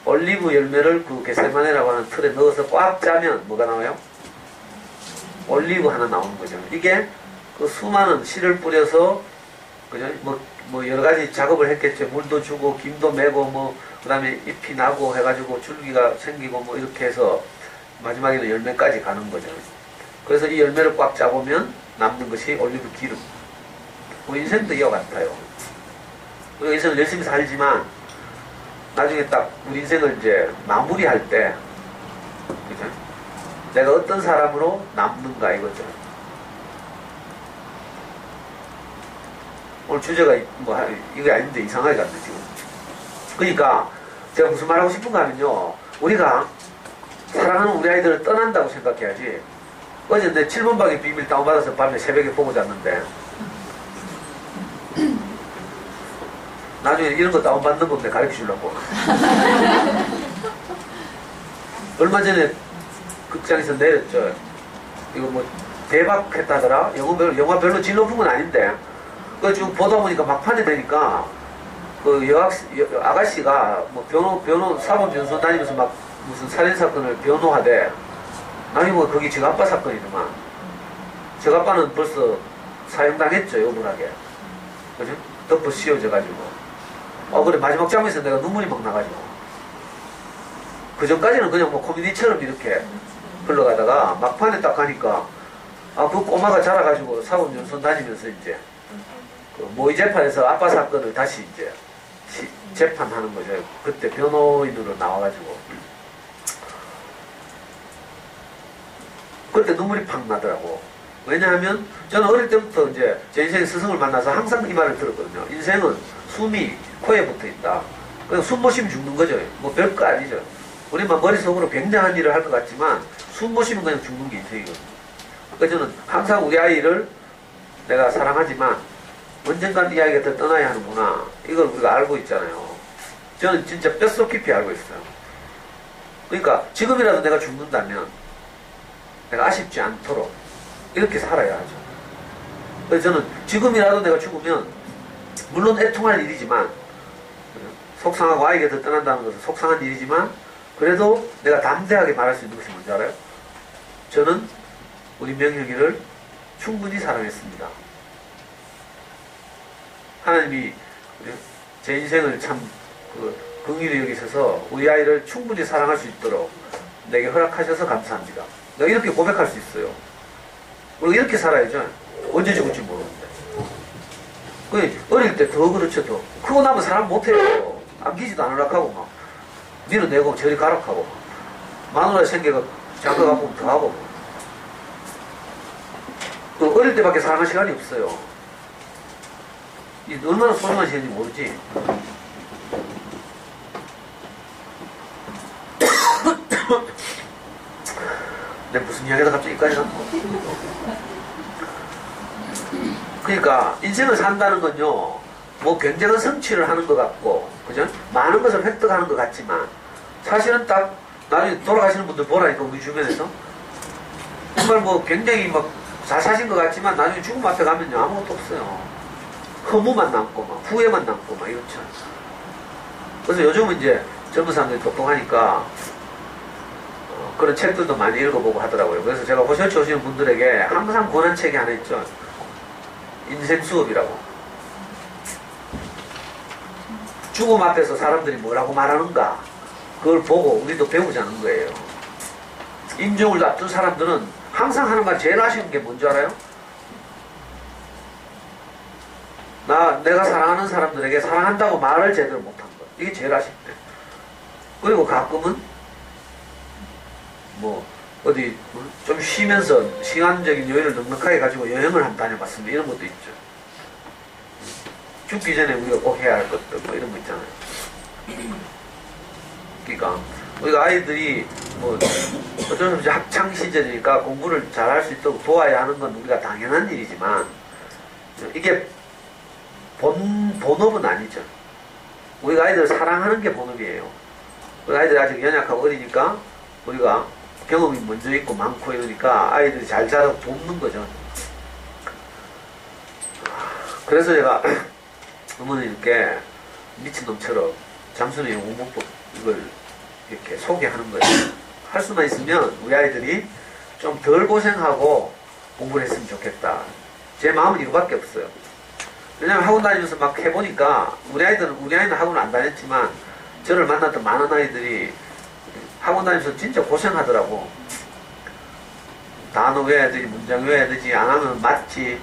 Speaker 1: 올리브 열매를 그 겟세마네라고 하는 틀에 넣어서 꽉 짜면 뭐가 나와요? 올리브 하나 나오는 거죠. 이게 그 수많은 씨를 뿌려서 그죠? 뭐 여러 가지 작업을 했겠죠. 물도 주고 김도 매고 그 다음에 잎이 나고 해가지고 줄기가 생기고 뭐 이렇게 해서 마지막에는 열매까지 가는 거죠. 그래서 이 열매를 꽉 짜보면 남는 것이 올리브 기름. 뭐 인생도 이와 같아요. 우리가 인생을 열심히 살지만 나중에 딱 우리 인생을 이제 마무리할 때 그죠? 내가 어떤 사람으로 남는가 이거죠. 오늘 주제가 뭐 이게 아닌데 이상하게 갔네 지금. 그러니까 제가 무슨 말하고 싶은가 하면요. 우리가 사랑하는 우리 아이들을 떠난다고 생각해야지. 어제 내 7번 방의 비밀 다운받아서 밤에 새벽에 보고 잤는데 나중에 이런 거 다운받는 법 내가 가르쳐 주려고. 얼마 전에 극장에서 내렸죠. 이거 뭐 대박했다더라. 영화 별로 질 높은 건 아닌데 그거 지금 보다 보니까 막판에 되니까 그 아가씨가 뭐 변호 사법 변호사 다니면서 막 무슨 살인사건을 변호하되 아니 뭐 거기 제 아빠 사건이더만. 제 아빠는 벌써 사형당했죠. 억울하게. 그죠? 덮어 씌워져가지고. 그래 마지막 장면에서 내가 눈물이 막 나가지고. 그 전까지는 그냥 뭐 코미디처럼 이렇게 흘러가다가 막판에 딱 가니까 그 꼬마가 자라가지고 사법연수원 다니면서 이제 그 모의 재판에서 아빠 사건을 다시 이제 재판하는 거죠. 그때 변호인으로 나와가지고 그때 눈물이 팍 나더라고. 왜냐하면 저는 어릴 때부터 이제 제 인생의 스승을 만나서 항상 이 말을 들었거든요. 인생은 숨이 코에 붙어 있다. 그냥 숨 못 쉬면 죽는 거죠. 뭐 별거 아니죠. 우리만 머릿속으로 굉장한 일을 할 것 같지만 숨 못 쉬면 그냥 죽는 게 인생이거든요. 그러니까 저는 항상 우리 아이를 내가 사랑하지만 언젠간 이 아이가 더 떠나야 하는구나. 이걸 우리가 알고 있잖아요. 저는 진짜 뼛속 깊이 알고 있어요. 그러니까 지금이라도 내가 죽는다면 내가 아쉽지 않도록 이렇게 살아야 하죠. 그래서 저는 지금이라도 내가 죽으면 물론 애통할 일이지만 속상하고 아이가 더 떠난다는 것은 속상한 일이지만 그래도 내가 담대하게 말할 수 있는 것이 뭔지 알아요? 저는 우리 명혁이를 충분히 사랑했습니다. 하나님이 제 인생을 참 긍휼히 여기셔서 우리 아이를 충분히 사랑할 수 있도록 내게 허락하셔서 감사합니다. 내가 이렇게 고백할 수 있어요. 우리가 이렇게 살아야죠. 언제 죽을지 모르는데. 어릴 때 더 그렇죠. 더 크고 나면 사람 못해요. 안기지도 않으락하고 막 밀어내고 저리 가락하고 마누라 생겨가 장가 가보면 더 하고 또 어릴 때밖에 사랑할 시간이 없어요. 얼마나 소중한 시간인지 모르지. 내가 무슨 이야기다 갑자기 여기까지 갔노? 그러니까 인생을 산다는 건요, 뭐 굉장한 성취를 하는 것 같고, 그죠? 많은 것을 획득하는 것 같지만 사실은 딱 나중에 돌아가시는 분들 보라니까 우리 주변에서 정말 뭐 굉장히 막 잘 사신 것 같지만 나중에 죽음 앞에 가면요 아무것도 없어요. 허무만 남고 막 후회만 남고 막 이렇죠. 그래서 요즘은 이제 젊은 사람들이 똑똑하니까 그런 책들도 많이 읽어보고 하더라고요. 그래서 제가 호셔츠 오시는 분들에게 항상 권한 책이 하나 있죠. 인생 수업이라고. 죽음 앞에서 사람들이 뭐라고 말하는가 그걸 보고 우리도 배우자는 거예요. 인종을 앞둔 사람들은 항상 하는 말 제일 아쉬운 게 뭔지 알아요? 내가 사랑하는 사람들에게 사랑한다고 말을 제대로 못한 거. 이게 제일 아쉽대. 그리고 가끔은 뭐 어디 좀 쉬면서 시간적인 여유를 넉넉하게 가지고 여행을 한번 다녀봤습니다. 이런 것도 있죠. 죽기 전에 우리가 꼭 해야 할 것들 뭐 이런 거 있잖아요. 그러니까 우리가 아이들이 뭐 어쩔 수 없이 학창 시절이니까 공부를 잘할 수 있도록 도와야 하는 건 우리가 당연한 일이지만 이게 본업은 아니죠. 우리가 아이들을 사랑하는 게 본업이에요. 우리 아이들이 아직 연약하고 어리니까 우리가 경험이 먼저 있고 많고 이러니까 아이들이 잘 자라고 돕는 거죠. 그래서 제가 어머니께 미친놈처럼 잠수는 영웅문법 이걸 이렇게 소개하는 거예요. 할 수만 있으면 우리 아이들이 좀 덜 고생하고 공부를 했으면 좋겠다. 제 마음은 이거밖에 없어요. 왜냐면 학원 다니면서 막 해보니까 우리 아이는 학원 안 다녔지만 저를 만났던 많은 아이들이 학원 다니면서 진짜 고생하더라고. 단어 외워야 되지, 문장 외워야 되지, 안 하면 맞지,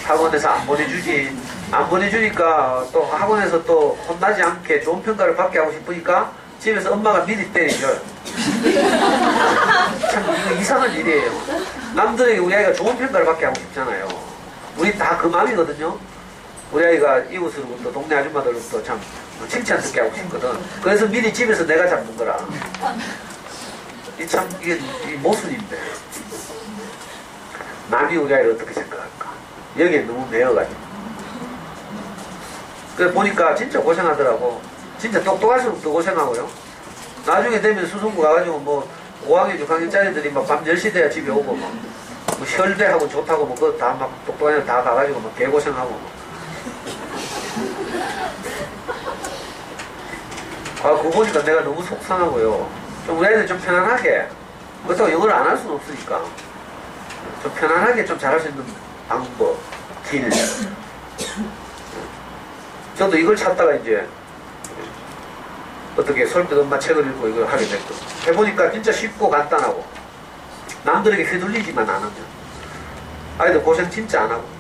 Speaker 1: 학원에서 안 보내주지, 안 보내주니까 또 학원에서 또 혼나지 않게 좋은 평가를 받게 하고 싶으니까 집에서 엄마가 미리 때리죠. 참 이거 이상한 일이에요. 남들에게 우리 아이가 좋은 평가를 받게 하고 싶잖아요. 우리 다 그 마음이거든요. 우리 아이가 이웃으로부터 동네 아줌마들로부터 참 칭찬 듣게 하고 싶거든. 그래서 미리 집에서 내가 잡는 거라. 이게 모순인데. 남이 우리 아이를 어떻게 생각할까? 여기에 너무 매여가지고. 그래 보니까 진짜 고생하더라고. 진짜 똑똑할수록 더 고생하고요. 나중에 되면 수성구 가가지고 뭐 5학년, 6학년짜리들이 막 밤 10시 돼야 집에 오고 막 뭐 혈대하고 좋다고 뭐 그거 다 막 똑똑한 애들 다 가가지고 막 개고생하고 막. 그거 보니까 내가 너무 속상하고요. 좀 우리 애들 좀 편안하게, 그렇다고 영어를 안 할 수는 없으니까 좀 편안하게 좀 잘할 수 있는 방법, 길. 저도 이걸 찾다가 이제 어떻게 솔깃 엄마 책을 읽고 이걸 하게 됐거든요. 해보니까 진짜 쉽고 간단하고 남들에게 휘둘리지만 않으면 아이들 고생 진짜 안 하고.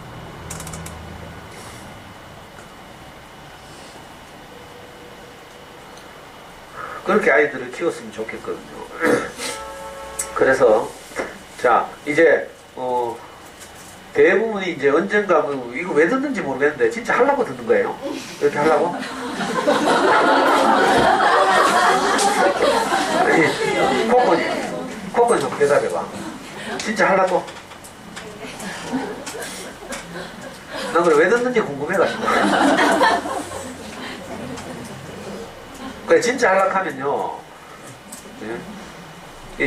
Speaker 1: 그렇게 아이들을 키웠으면 좋겠거든요. 그래서 자 이제 대부분이 이제 언젠가 이거 왜 듣는지 모르겠는데 진짜 하려고 듣는 거예요? 이렇게 하려고? 아니 코코니 좀 대답해봐. 진짜 하려고? 난 그래 왜 듣는지 궁금해가지고. 그래 진짜 하려고 하면요,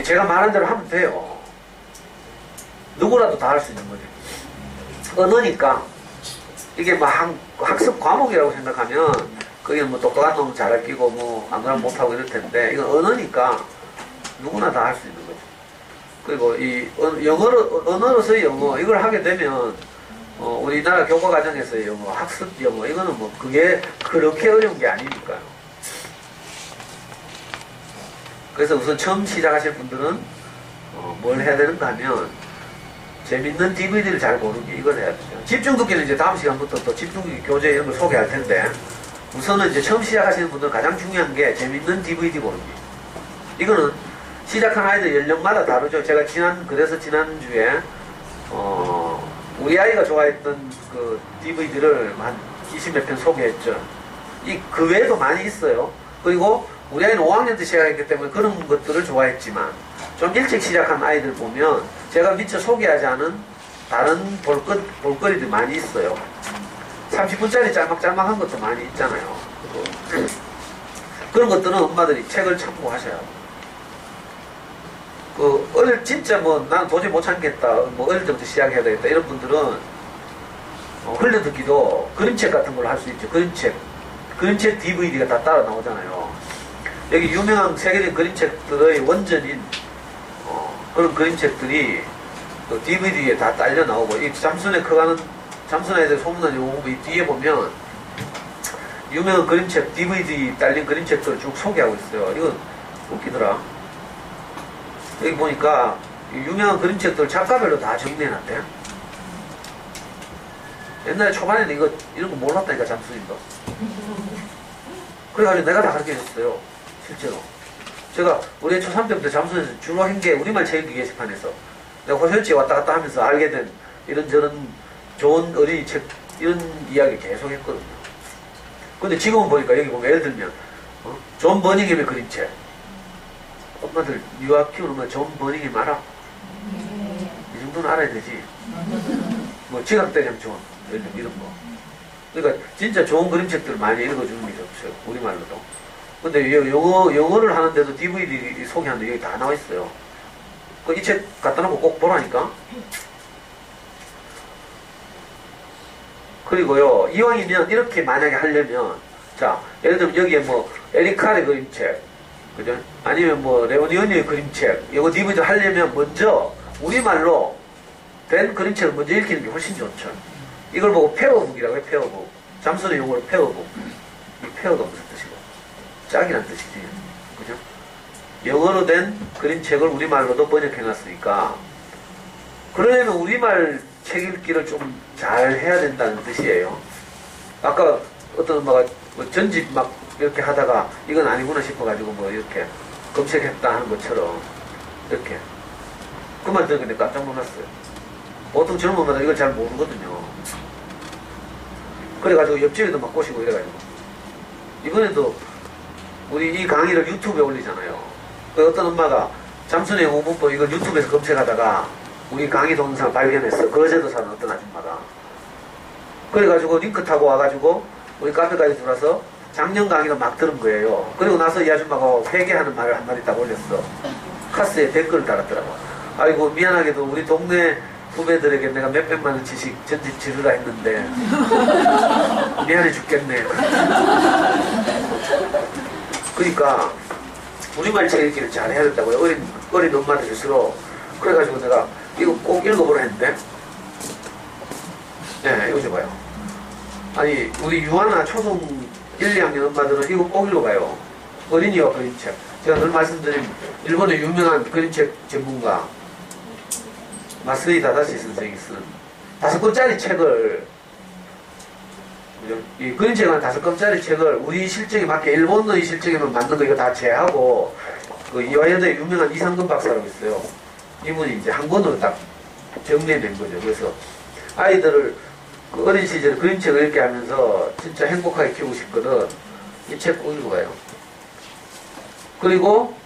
Speaker 1: 제가 말한 대로 하면 돼요. 누구라도 다 할 수 있는 거죠. 언어니까 이게 뭐 학습 과목이라고 생각하면 그게 뭐 똑똑한 놈은 잘 끼고 뭐 안 그러면 못하고 이럴 텐데 이건 언어니까 누구나 다 할 수 있는 거죠. 그리고 이 언어로서의 영어 이걸 하게 되면 우리나라 교과 과정에서의 영어, 학습 영어 이거는 뭐 그게 그렇게 어려운 게 아니니까요. 그래서 우선 처음 시작하실 분들은 뭘 해야 되는가 하면 재밌는 DVD를 잘 고르는 게 이걸 해야 되죠. 집중듣기는 이제 다음 시간부터 또 집중듣기 교재 이런 걸 소개할 텐데 우선은 이제 처음 시작하시는 분들 가장 중요한 게 재밌는 DVD 고르기. 이거는 시작한 아이들 연령마다 다르죠. 제가 그래서 지난주에 우리 아이가 좋아했던 그 DVD를 한 20몇 편 소개했죠. 그 외에도 많이 있어요. 그리고 우리 아이는 5학년 때 시작했기 때문에 그런 것들을 좋아했지만 좀 일찍 시작한 아이들 보면 제가 미처 소개하지 않은 다른 볼거리들이 많이 있어요. 30분짜리 짤막짤막한 것도 많이 있잖아요. 그런 것들은 엄마들이 책을 참고하셔야 해요. 진짜 나는 도저히 못 참겠다. 어릴 때부터 시작해야 되겠다. 이런 분들은, 흘려듣기도 그림책 같은 걸 할 수 있죠. 그림책 DVD가 다 따라 나오잖아요. 여기 유명한 세계적인 그림책들의 원전인, 그런 그림책들이 DVD에 다 딸려 나오고, 이 잠순에 대해 소문난 용어이 뒤에 보면, 유명한 그림책, DVD 딸린 그림책들을 쭉 소개하고 있어요. 이건 웃기더라. 여기 보니까 유명한 그림책들 작가별로 다 정리해놨대요. 옛날에 초반에는 이런 거 몰랐다니까, 잠수님도. 그래가지고 내가 다 가르쳐줬어요. 실제로. 제가 우리 초3 때부터 잠수에서 주로 한 게 우리말 책읽기 게시판에서 내가 호설지에 왔다 갔다 하면서 알게 된 이런저런 좋은 어린이 책, 이런 이야기 계속 했거든요. 근데 지금은 보니까 여기 보면 예를 들면, 존 버닝햄의 그림책. 엄마들 유아 키우는 엄마 존 버닝햄 알아? 이 정도는 알아야 되지. 지각대장 존, 이런 거. 그러니까 진짜 좋은 그림책들을 많이 읽어주는 게 좋죠. 우리말로도. 근데 영어를 하는데도 DVD 소개하는데 여기 다 나와 있어요. 이 책 갖다 놓고 꼭 보라니까. 그리고요, 이왕이면 이렇게 만약에 하려면, 자, 예를 들면 여기에 에리카의 그림책, 그죠? 아니면 레오니언의 그림책, 이거 DVD 하려면 먼저 우리말로 된 그림책을 먼저 읽히는 게 훨씬 좋죠. 이걸 보고 페어북이라고 해요, 페어북. 잠수의 용어로 페어북. 이 페어가 무슨 뜻이고? 짝이란 뜻이지. 그죠? 영어로 된 그림책을 우리말로도 번역해놨으니까, 그러려면 우리말 책 읽기를 좀 잘 해야 된다는 뜻이에요. 아까 어떤 엄마가 전집 이렇게 하다가 이건 아니구나 싶어가지고 이렇게 검색했다 하는 것처럼 이렇게 그만 들었는데 깜짝 놀랐어요. 보통 젊은 엄마들 이걸 잘 모르거든요. 그래가지고 옆집에도 막 꼬시고 이래가지고 이번에도 우리 이 강의를 유튜브에 올리잖아요. 어떤 엄마가 잠수의 영어문법 이걸 유튜브에서 검색하다가 우리 강의 동영상을 발견했어. 거제도 사는 어떤 아줌마가. 그래가지고 링크 타고 와가지고 우리 카페까지 들어와서 작년 강의도 막 들은 거예요. 그리고 나서 이 아줌마가 회개하는 말을 한마디 딱 올렸어. 카스에 댓글을 달았더라고. 아이고 미안하게도 우리 동네 후배들에게 내가 몇백만 원 지식 전집 지르라 했는데 미안해 죽겠네. 그러니까 우리말 책 읽기를 잘 해야 된다고요. 어린 엄마들일수록. 그래가지고 내가 이거 꼭 읽어보라 했는데, 네, 이거 줘봐요. 아니, 우리 유아나 초등 1, 2학년 엄마들은 이거 꼭 읽어봐요. 어린이와 그림책. 제가 늘 말씀드린 일본의 유명한 그림책 전문가 마스이 다다시 선생이 쓴 5권짜리 책을, 이 그림책은 5권짜리 책을 우리 실정에 맞게 일본의 실정에만 맞는 거 이거 다 제하고 그 이화여대 유명한 이상근 박사라고 있어요. 이분이 이제 한 권으로 딱 정리해낸 거죠. 그래서 아이들을 그 어린 시절에 그림책을 읽게 하면서 진짜 행복하게 키우고 싶거든. 이 책 꼭 읽어봐요. 그리고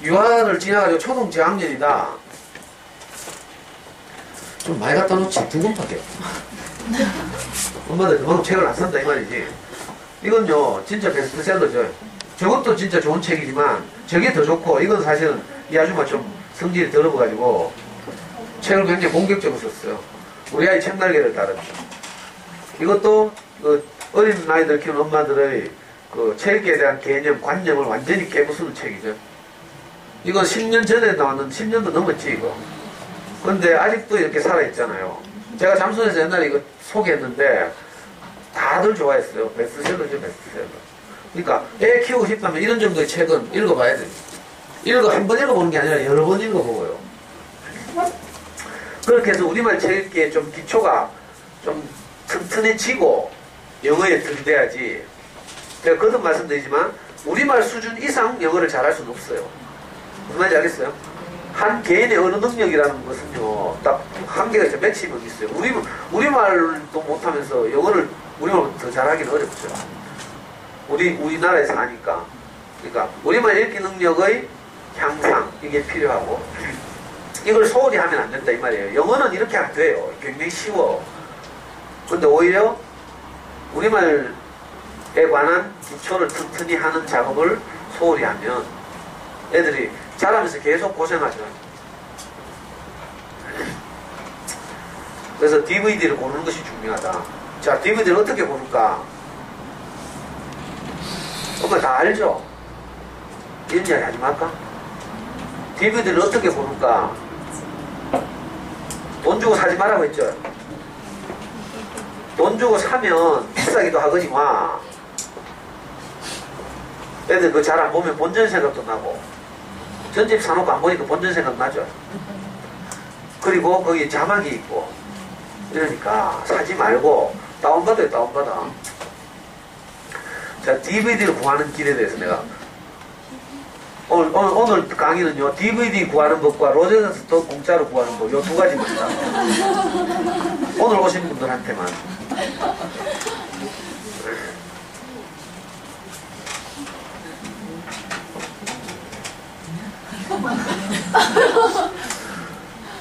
Speaker 1: 유아를 지나가지고 초등 저학년이다. 좀 많이 갖다 놓지. 2권밖에. 엄마들 그만큼 책을 안 산다 이 말이지. 이건요 진짜 베스트셀러죠. 저것도 진짜 좋은 책이지만 저게 더 좋고, 이건 사실은 이 아줌마 좀 성질이 더러워가지고 책을 굉장히 공격적으로 썼어요. 우리 아이 책날개를 따르죠. 이것도 그 어린 아이들 키우는 엄마들의 그 책에 대한 개념, 관념을 완전히 깨부수는 책이죠. 이거 10년 전에 나왔는 10년도 넘었지 이거. 근데 아직도 이렇게 살아있잖아요. 제가 잠수에서 옛날에 이거 소개했는데 다들 좋아했어요. 베스트셀러죠, 베스트셀러. 그러니까 애 키우고 싶다면 이런 정도의 책은 읽어봐야 돼요. 한 번 읽어보는 게 아니라 여러 번 읽어보고요. 그렇게 해서 우리말 책 읽기에 좀 기초가 좀 튼튼해지고 영어에 들이대야지. 제가 거듭 말씀드리지만 우리말 수준 이상 영어를 잘할 수는 없어요. 무슨 말인지 알겠어요? 한 개인의 언어 능력이라는 것은요, 딱 한계가 있어요. 맥시멈 있어요. 우리말도 못하면서 영어를 우리말보다 더 잘하기는 어렵죠. 우리나라에서 하니까. 그러니까 우리말 읽기 능력의 향상, 이게 필요하고, 이걸 소홀히 하면 안 된다 이 말이에요. 영어는 이렇게 하면 돼요. 굉장히 쉬워. 근데 오히려 우리말에 관한 기초를 튼튼히 하는 작업을 소홀히 하면 애들이 자라면서 계속 고생하죠. 그래서 DVD를 고르는 것이 중요하다. 자, DVD를 어떻게 고를까? 엄마 다 알죠? 이런 이야기 하지 말까? DVD를 어떻게 고를까? 돈 주고 사지 말라고 했죠? 돈 주고 사면 비싸기도 하거니와 애들 그거 잘 안 보면 본전 생각도 나고 전집 사놓고 안 보니까 본전 생각 나죠. 그리고 거기 자막이 있고 이러니까 사지 말고 다운받아요. 다운받아. 자, DVD를 구하는 길에 대해서 내가 오늘 강의는요, DVD 구하는 법과 로제스터 공짜로 구하는 법, 요 두 가지입니다. 오늘 오신 분들한테만.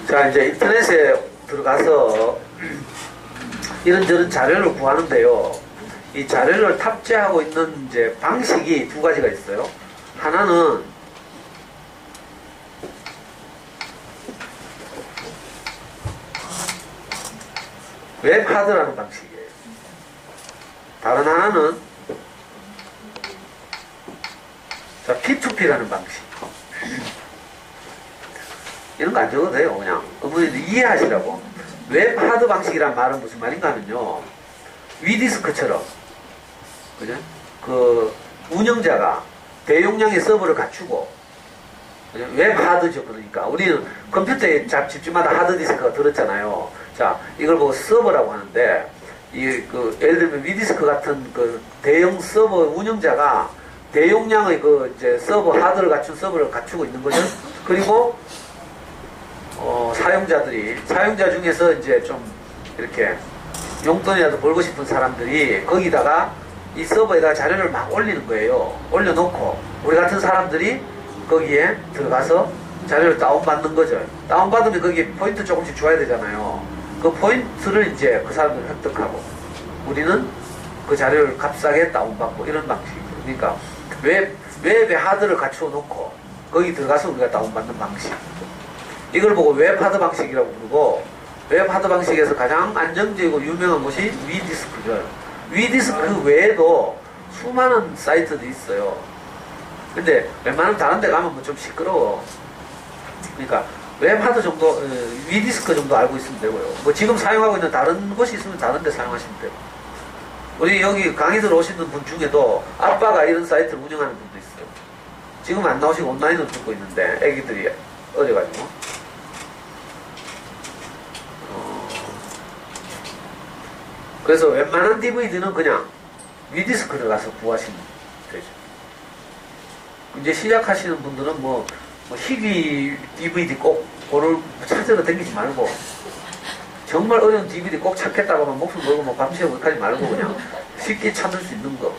Speaker 1: 자, 이제 인터넷에 들어가서 이런저런 자료를 구하는데요. 이 자료를 탑재하고 있는 이제 방식이 두 가지가 있어요. 하나는 웹하드라는 방식이에요. 다른 하나는 자, P2P라는 방식. 이런 거 안 적어도 돼요. 그냥 어머니들 이해하시라고. 웹하드 방식이란 말은 무슨 말인가 하면요, 위디스크처럼, 그죠? 그 운영자가 대용량의 서버를 갖추고, 그죠? 웹하드죠. 그러니까 우리는 컴퓨터에 집집마다 하드디스크가 들었잖아요. 자, 이걸 보고 서버라고 하는데, 예를 들면 위디스크 같은 그 대형 서버 운영자가 대용량의 이제 서버 하드를 갖춘 서버를 갖추고 있는 거죠. 그리고 사용자 중에서 이제 좀 이렇게 용돈이라도 벌고 싶은 사람들이 거기다가 이 서버에다가 자료를 막 올리는 거예요. 올려놓고 우리 같은 사람들이 거기에 들어가서 자료를 다운받는 거죠. 다운받으면 거기에 포인트 조금씩 줘야 되잖아요. 그 포인트를 이제 그 사람들이 획득하고 우리는 그 자료를 값싸게 다운받고 이런 방식이죠. 그러니까 웹에 하드를 갖추어 놓고 거기 들어가서 우리가 다운받는 방식. 이걸 보고 웹하드 방식이라고 부르고, 웹하드 방식에서 가장 안정적이고 유명한 것이 위디스크죠. 위디스크 외에도 수많은 사이트들이 있어요. 근데 웬만하면 다른 데 가면 뭐 좀 시끄러워. 그러니까 웹하드 정도, 위디스크 정도 알고 있으면 되고요. 뭐 지금 사용하고 있는 다른 것이 있으면 다른 데 사용하시면 되고. 우리 여기 강의 들어오시는 분 중에도 아빠가 이런 사이트를 운영하는 분도 있어요. 지금 안 나오시고 온라인으로 듣고 있는데 애기들이 어려가지고. 그래서 웬만한 DVD는 그냥 위디스크를 가서 구하시면 되죠. 이제 시작하시는 분들은 뭐 희귀 DVD 꼭 그걸 찾으러 다니지 말고, 정말 어려운 DVD 꼭 찾겠다고 하면 목숨 걸고 뭐 밤새고 하지 말고 그냥 쉽게 찾을 수 있는 거.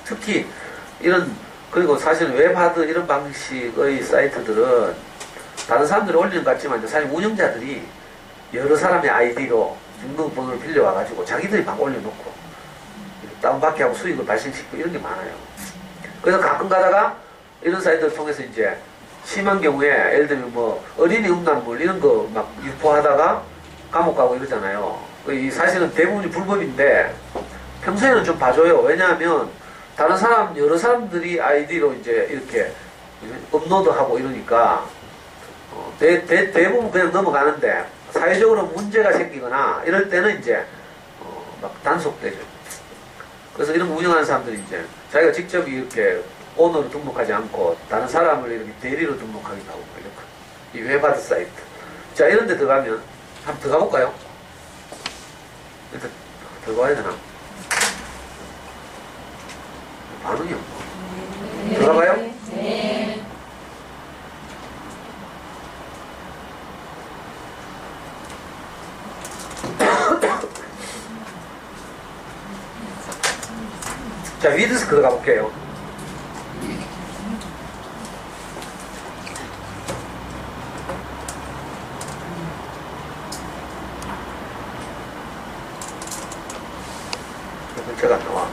Speaker 1: 특히 그리고 사실 웹하드 이런 방식의 사이트들은 다른 사람들이 올리는 것 같지만 사실 운영자들이 여러 사람의 아이디로 등록번호를 빌려와가지고 자기들이 막 올려놓고 다운받게 하고 수익을 발생시키고 이런 게 많아요. 그래서 가끔 가다가 이런 사이트를 통해서 이제 심한 경우에 예를 들면 뭐 어린이 음란물 이런 거 막 유포하다가 감옥 가고 이러잖아요. 사실은 대부분이 불법인데 평소에는 좀 봐줘요. 왜냐하면 여러 사람들이 아이디로 이제 이렇게 업로드하고 이러니까 대부분 그냥 넘어가는데 사회적으로 문제가 생기거나 이럴 때는 이제 막 단속되죠. 그래서 이런 거 운영하는 사람들이 이제 자기가 직접 이렇게 오너로 등록하지 않고 다른 사람을 이렇게 대리로 등록하기도 하고 이렇게 이 웹하드 사이트. 자, 이런 데 들어가면 한번 들어가 볼까요? 일단 들어가야 되나? 반응이 없고. 들어가봐요?
Speaker 2: 네.
Speaker 1: 자, 위드스크 들어가 볼게요. 문제가 안 나와.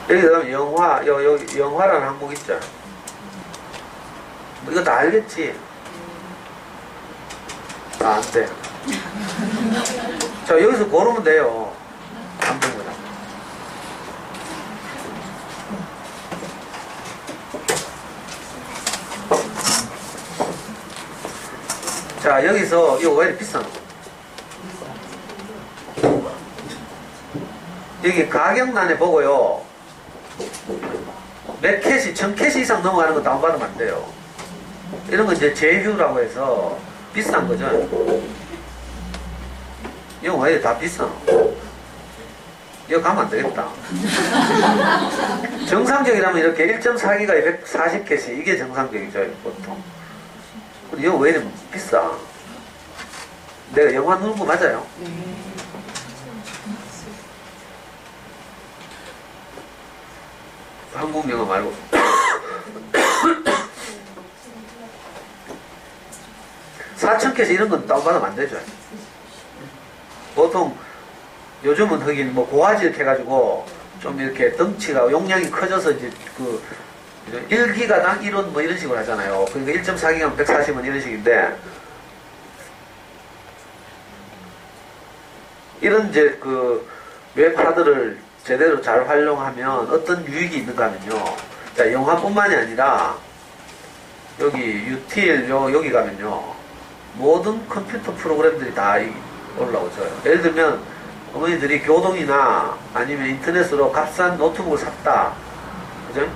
Speaker 1: 여기 들어가면 여기 영화라는 항목 있죠. 뭐 이거 다 알겠지? 안 돼. 자, 여기서 고르면 돼요. 안 된 거다. 자, 여기서 이거 왜 이렇게 비싸노? 여기 가격란에 보고요. 몇 캐시, 1000캐시 이상 넘어가는 거 다운받으면 안 돼요. 이런 건 이제 제휴라고 해서 비싼 거죠. 이거 왜 다 비싸? 이거 가면 안 되겠다. 정상적이라면 이렇게 1.4기가 140캐시, 이게 정상적이죠, 보통. 근데 이거 왜 이렇게 비싸? 내가 영화 누른 거 맞아요? 한국 영화 말고. 4,000캐시 이런 건 다운받으면 안 되죠. 보통 요즘은 하긴 뭐 고화질 이렇게 해가지고 좀 이렇게 덩치가 용량이 커져서 이제 그 1기가당 1원 뭐 이런 식으로 하잖아요. 그러니까 1.4기가면 140원 이런 식인데 이런 이제 그 웹하드를 제대로 잘 활용하면 어떤 유익이 있는가 하면요. 자, 영화뿐만이 아니라 여기 유틸 여기 가면요. 모든 컴퓨터 프로그램들이 다 올라오죠. 예를 들면 어머니들이 교동이나 아니면 인터넷으로 값싼 노트북을 샀다. 그죠?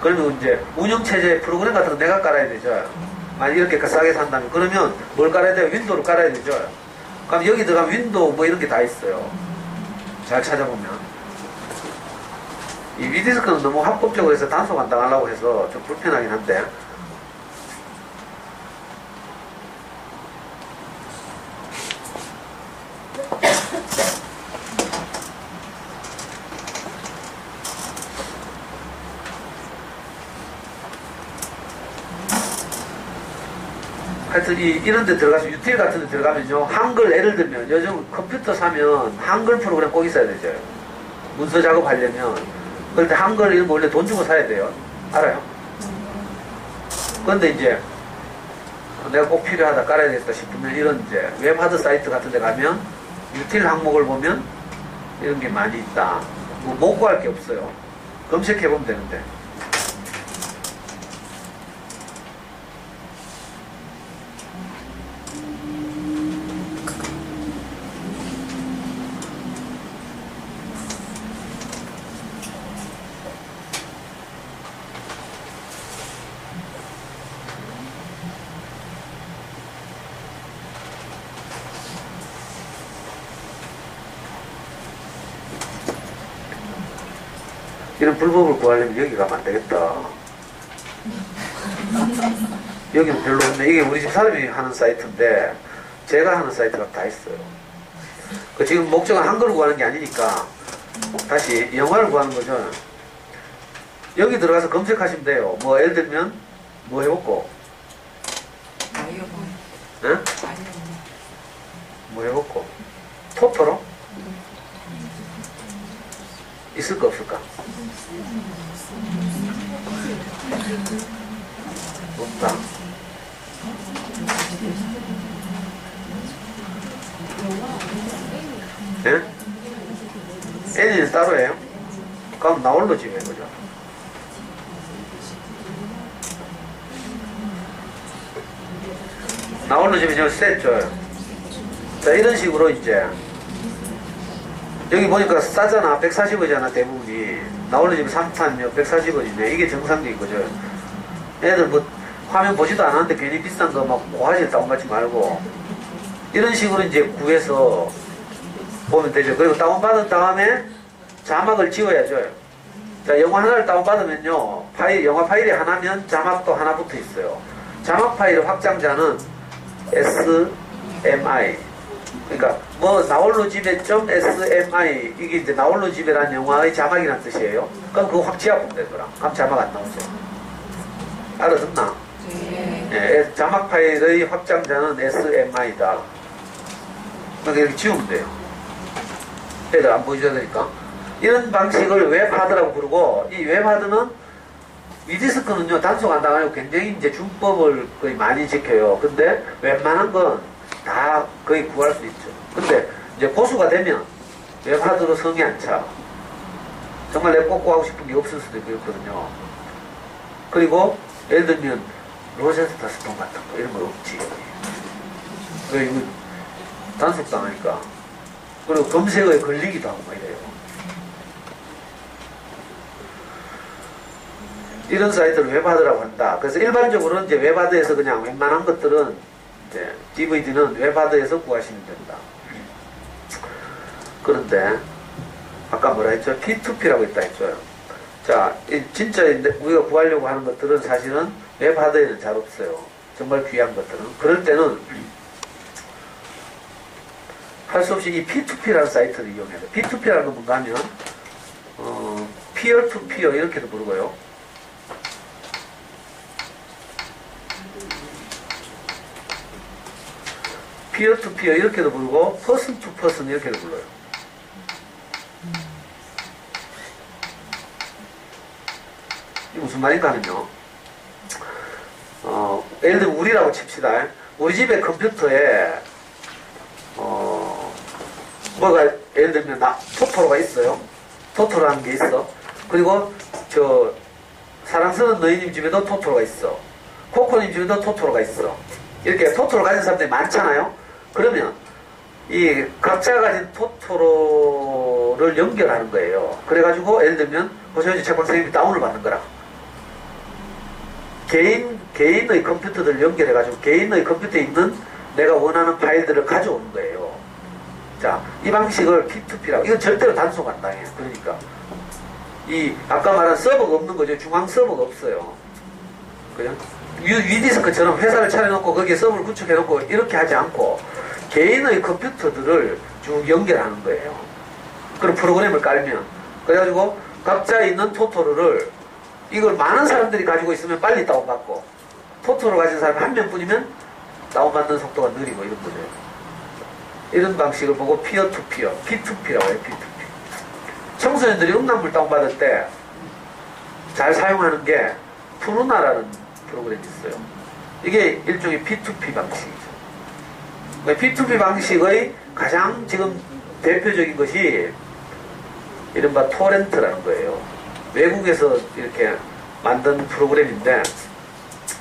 Speaker 1: 그러면 이제 운영체제 프로그램 같은 거 내가 깔아야 되죠. 만약 이렇게 싸게 산다면 그러면 뭘 깔아야 돼요? 윈도우를 깔아야 되죠. 그럼 여기 들어가면 윈도우 뭐 이런 게 다 있어요. 잘 찾아보면. 이 위디스크는 너무 합법적으로 해서 단속 안 당하려고 해서 좀 불편하긴 한데 하여튼 이런 데 들어가서 유틸 같은 데 들어가면요. 한글 예를 들면 요즘 컴퓨터 사면 한글 프로그램 꼭 있어야 되죠. 문서 작업하려면. 그런데 한글 이런 거 원래 돈 주고 사야 돼요. 알아요? 그런데 이제 내가 꼭 필요하다 깔아야 되겠다 싶으면 이런 이제 웹하드 사이트 같은 데 가면 유틸 항목을 보면 이런 게 많이 있다. 뭐 못 구할 게 없어요. 검색해보면 되는데. 이런 불법을 구하려면 여기 가면 안 되겠다. 여기는 별로 없네. 이게 우리 집 사람이 하는 사이트인데 제가 하는 사이트가 다 있어요. 지금 목적은 한글을 구하는 게 아니니까 다시 영화를 구하는 거죠. 여기 들어가서 검색하시면 돼요. 뭐 예를 들면 뭐 해볼고 응? 뭐 해볼고 토토로? 있을 거 없을 거 예? N은 따로 해요? 그럼 나홀로 집에 그죠? 나홀로 집에 저 셋 줘요. 자, 이런 식으로 이제 여기 보니까 싸잖아. 140원이잖아 대부분이. 나홀로 집에 3탄 140원이네. 이게 정상적인 거죠. 애들 뭐 화면 보지도 않았는데 괜히 비싼 거 막 고화질 다운받지 말고 이런 식으로 이제 구해서 보면 되죠. 그리고 다운받은 다음에 자막을 지워야죠. 자, 영화 하나를 다운받으면요, 영화 파일이 하나면 자막도 하나 붙어 있어요. 자막 파일 확장자는 SMI. 그러니까 뭐 나홀로 집에 .SMI 이게 이제 나홀로 집에라는 영화의 자막이라는 뜻이에요. 그럼 그거 확 지워보면 되더라. 그럼 자막 안 나오죠. 알아듣나?
Speaker 2: 네.
Speaker 1: 예, 자막 파일의 확장자는 SMI다. 그러니까 이렇게 지우면 돼요. 애들 안 보여줘야 되니까. 이런 방식을 웹하드라고 부르고, 이 웹하드는 위디스크는요, 단속 안 당하고 굉장히 이제 준법을 거의 많이 지켜요. 근데 웬만한 건 다 거의 구할 수 있죠. 근데 이제 고수가 되면 웹하드로 성이 안 차. 정말 내 꼭 구하고 싶은 게 없을 수도 있거든요. 그리고 예를 들면 로제스타 스톤 같은 거 이런 거 없지. 왜 이거 단속 당하니까. 그리고 검색어에 걸리기도 하고 막 이래요. 이런 사이트를 웹하드라고 한다. 그래서 일반적으로는 이제 웹하드에서 그냥 웬만한 것들은 이제 DVD는 웹하드에서 구하시면 된다. 그런데 아까 뭐라 했죠? P2P라고 했다 했죠. 자, 진짜 우리가 구하려고 하는 것들은 사실은 웹하드에는 잘 없어요. 정말 귀한 것들은. 그럴 때는 할 수 없이 이 P2P라는 사이트를 이용해야 돼요. P2P라는 건 뭔가 하면 peer to peer 이렇게도 부르고요. peer to peer 이렇게도 부르고 person to person 이렇게도 불러요. 이게 무슨 말인가 하면요. 예를 들면 우리라고 칩시다. 우리 집에 컴퓨터에 뭐가 예를 들면 토토로가 있어요. 토토로라는 게 있어. 그리고 저 사랑스러운 너희님 집에도 토토로가 있어. 코코님 집에도 토토로가 있어. 이렇게 토토로 가진 사람들이 많잖아요. 그러면 이 각자 가진 토토로를 연결하는 거예요. 그래가지고 예를 들면 호시오지 책방 선생님이 다운을 받는 거라. 개인의 컴퓨터들을 연결해가지고 개인의 컴퓨터에 있는 내가 원하는 파일들을 가져오는 거예요. 자, 이 방식을 P2P라고. 이건 절대로 단속 안 당해요. 그러니까 이 아까 말한 서버가 없는 거죠. 중앙 서버가 없어요. 그죠? 위디스크처럼 회사를 차려놓고 거기에 서버를 구축해놓고 이렇게 하지 않고 개인의 컴퓨터들을 쭉 연결하는 거예요. 그런 프로그램을 깔면 그래가지고 각자 있는 토토로를 이걸 많은 사람들이 가지고 있으면 빨리 다운받고 토토로 가진 사람이 한 명뿐이면 다운받는 속도가 느리고 이런 거죠. 이런 방식을 보고 피어 투 피어, P2P라고 해요. P2P. 청소년들이 음란물 다운받을 때 잘 사용하는 게 푸르나라는 프로그램이 있어요. 이게 일종의 P2P 방식이죠. P2P 방식의 가장 지금 대표적인 것이 이른바 토렌트라는 거예요. 외국에서 이렇게 만든 프로그램인데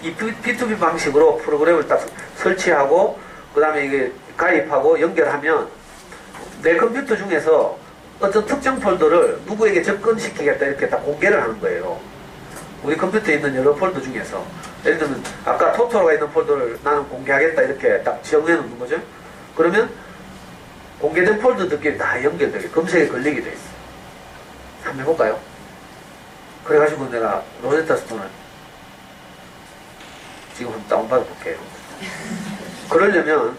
Speaker 1: 이 P2P 방식으로 프로그램을 딱 설치하고 그 다음에 이게 가입하고 연결하면 내 컴퓨터 중에서 어떤 특정 폴더를 누구에게 접근시키겠다 이렇게 딱 공개를 하는 거예요. 우리 컴퓨터에 있는 여러 폴더 중에서 예를 들면 아까 토토로가 있는 폴더를 나는 공개하겠다 이렇게 딱 정해 놓는 거죠. 그러면 공개된 폴더들끼리 다 연결되게 검색에 걸리게 돼 있어요. 한번 해볼까요? 그래가지고 내가 로제타 스톤을 지금 한번 다운받아 볼게요. 그러려면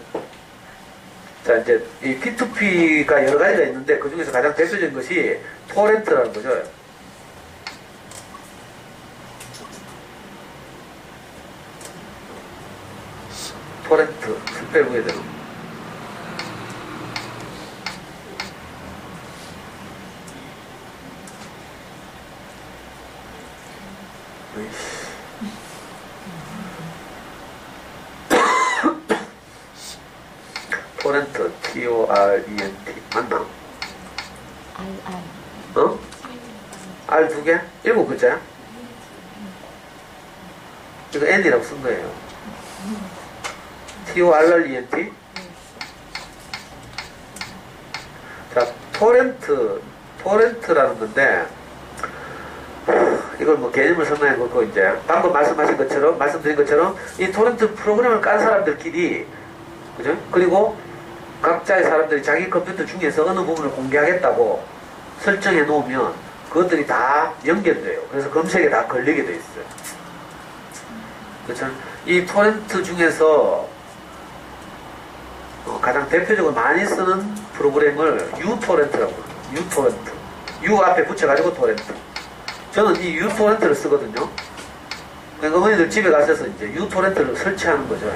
Speaker 1: 자 이제 이 P2P가 여러 가지가 있는데 그 중에서 가장 대표적인 것이 토렌트라는 거죠. 토렌트 스펠 위에 대로 토렌트, T-O-R-E-N-T. 맞나? 어? R 두 개? 7글자야? 이거 N이라고 쓴 거예요. T-O-R-R-E-N-T? 자, 토렌트라는 건데, 이걸 뭐 개념을 설명해 놓고 이제, 방금 말씀드린 것처럼, 이 토렌트 프로그램을 깐 사람들끼리, 그죠? 그리고 각자의 사람들이 자기 컴퓨터 중에서 어느 부분을 공개하겠다고 설정해 놓으면, 그것들이 다 연결돼요. 그래서 검색에 다 걸리게 돼 있어요. 그렇죠? 이 토렌트 중에서 가장 대표적으로 많이 쓰는 프로그램을 uTorrent라고 불러요. uTorrent. U 앞에 붙여가지고 토렌트. 저는 이 uTorrent를 쓰거든요. 그러니까 어머니들 집에 가셔서 이제 uTorrent를 설치하는 거죠.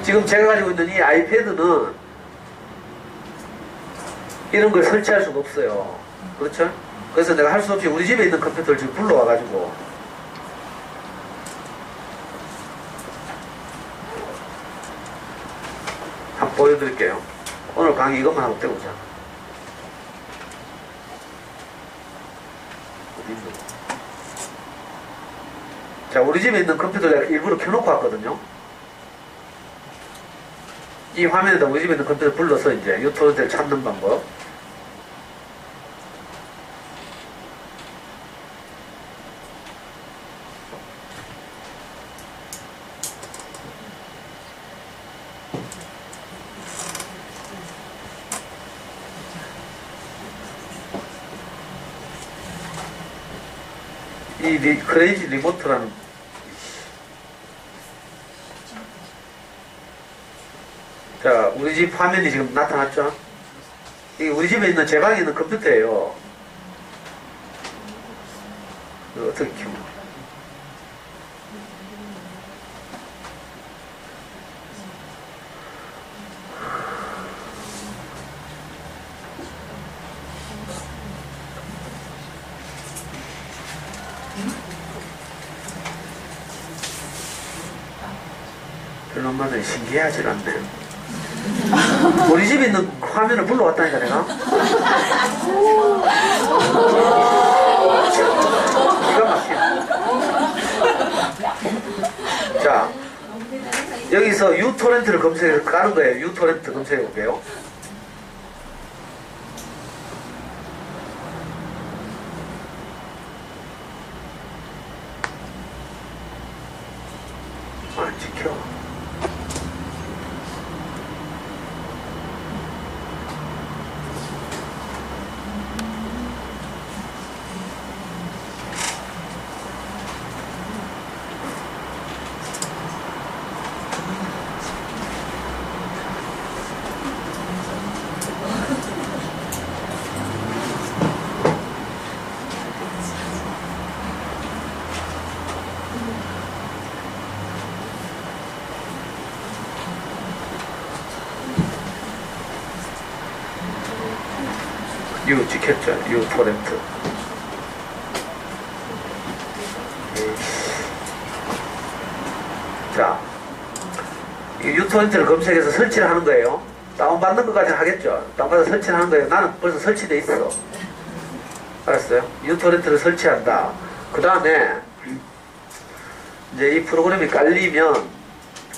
Speaker 1: 지금 제가 가지고 있는 이 아이패드는 이런 걸 설치할 수가 없어요. 그렇죠? 그래서 내가 할 수 없이 우리 집에 있는 컴퓨터를 지금 불러와가지고 한번 보여드릴게요. 오늘 강의 이것만 하고 떼보자. 자, 우리 집에 있는 컴퓨터를 내가 일부러 켜놓고 왔거든요. 이 화면에다 우리 집에 있는 컴퓨터를 불러서 이제 uTorrent를 찾는 방법. 이 크레이지 리모트라는 자, 우리 집 화면이 지금 나타났죠? 이게 우리 집에 있는 제 방에 있는 컴퓨터예요. 이거 어떻게 키우나? 별로 엄마는 신기하지 않네요. 우리 집에 있는 화면을 불러왔다니까 내가. 기가 막히네. 자, 여기서 uTorrent를 검색해서 까는 거예요. uTorrent 검색해 볼게요. 안 지켜. U 찍혔죠? uTorrent. 자, 이 uTorrent를 검색해서 설치를 하는 거예요. 다운받는 것까지 하겠죠? 다운받아서 설치를 하는 거예요. 나는 벌써 설치돼 있어. 알았어요? uTorrent를 설치한다. 그 다음에 이제 이 프로그램이 깔리면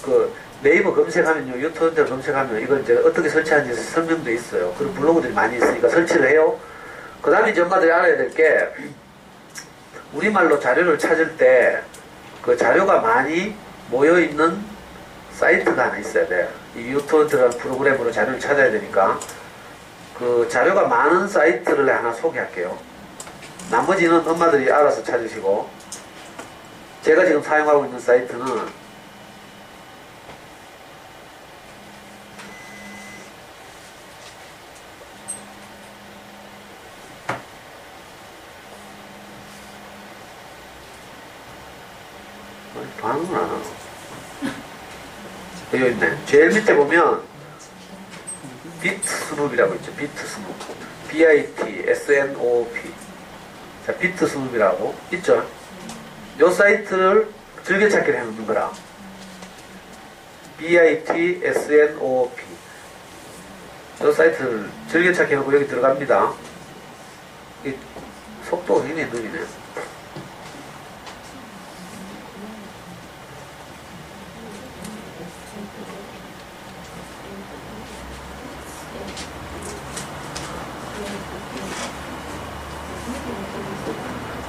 Speaker 1: 그 네이버 검색하면요, uTorrent를 검색하면 이걸 이제 어떻게 설치하는지 설명돼 있어요. 그런 블로그들이 많이 있으니까 설치를 해요. 그 다음에 이제 엄마들이 알아야 될 게, 우리말로 자료를 찾을 때 그 자료가 많이 모여있는 사이트가 하나 있어야 돼요. 이 uTorrent라는 프로그램으로 자료를 찾아야 되니까 그 자료가 많은 사이트를 하나 소개할게요. 나머지는 엄마들이 알아서 찾으시고, 제가 지금 사용하고 있는 사이트는 반응을 안 하나? 여기 있네. 제일 밑에 보면 비트스눕이라고 있죠. 비트스눕. B-I-T-S-N-O-P. 자, 비트스눕이라고 있죠. 요 사이트를 즐겨찾기를 해놓는 거라. B-I-T-S-N-O-P. 이 사이트를 즐겨찾기 하고 여기 들어갑니다. 이 속도가 굉장히 느리네요.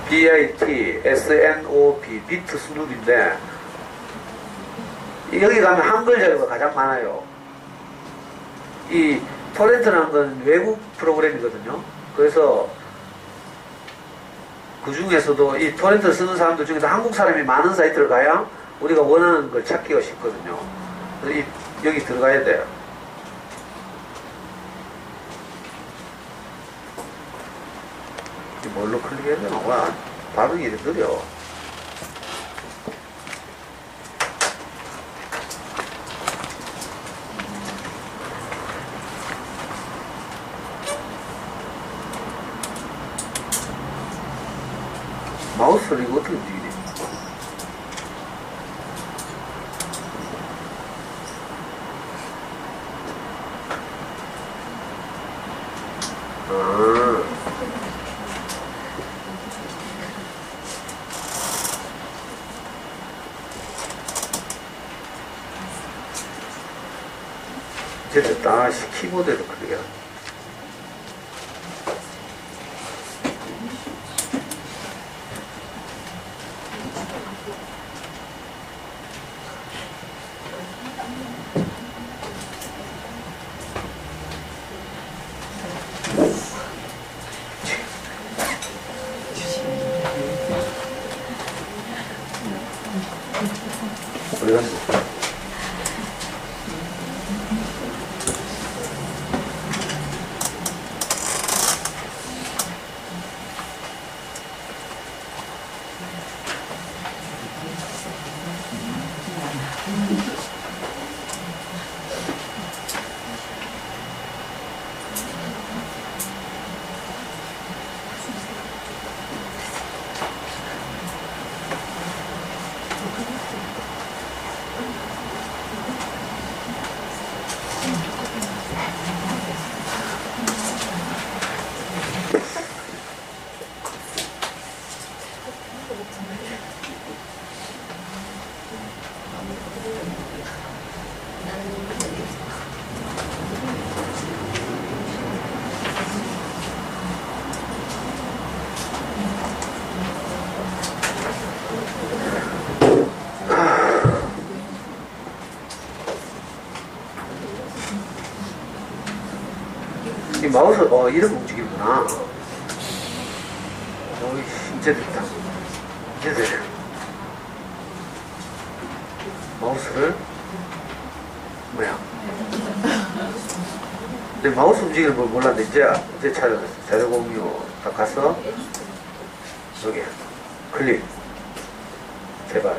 Speaker 1: BIT, SNOP, 비트 스눕인데, 여기 가면 한글 자료가 가장 많아요. 이 토렌트라는 건 외국 프로그램이거든요. 그래서 그 중에서도 이 토렌트를 쓰는 사람들 중에서 한국 사람이 많은 사이트를 가야 우리가 원하는 걸 찾기가 쉽거든요. 그래서 여기 들어가야 돼요. 뭘로 클릭해야 되나? 와, 반응이 이렇게 느려. 마우스를 이거 어떻게 움직이지? 이제 됐다. 키보드에도 클릭해. 어디 갔니? 이 마우스, 이렇게 움직이구나. 이제 됐다. 이제 됐네. 마우스를, 뭐야. 근데 마우스 움직이는 걸 몰랐는데, 이제 찾아냈어. 자료 공유. 딱 가서, 여기. 클릭. 제발.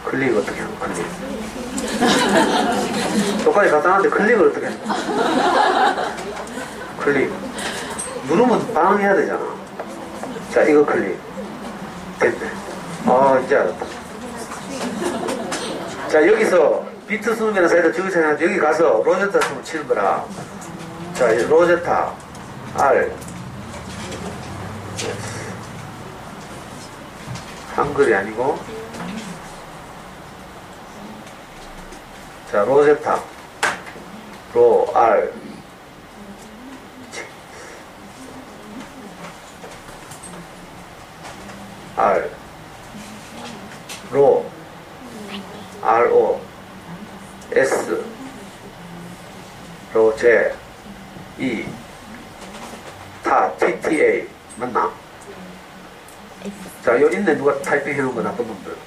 Speaker 1: 클릭 어떻게 하는 클릭. 똑같이 간단한데 클릭을 어떻게 하는 클릭. 누르면 반응해야 되잖아. 자, 이거 클릭. 됐네. 이제 알았다. 자, 여기서 비트 스눕이라는 사이트 저기 생각하는데 여기 가서 로제타 스눕 치는 거라. 자, 로제타 R 한글이 아니고, 자, 로제타 로 R R 로 RO S 로 J E 타 TTA 맞나? 자, 여기 있네. 누가 타이핑 해놓은 거 나쁜 놈들.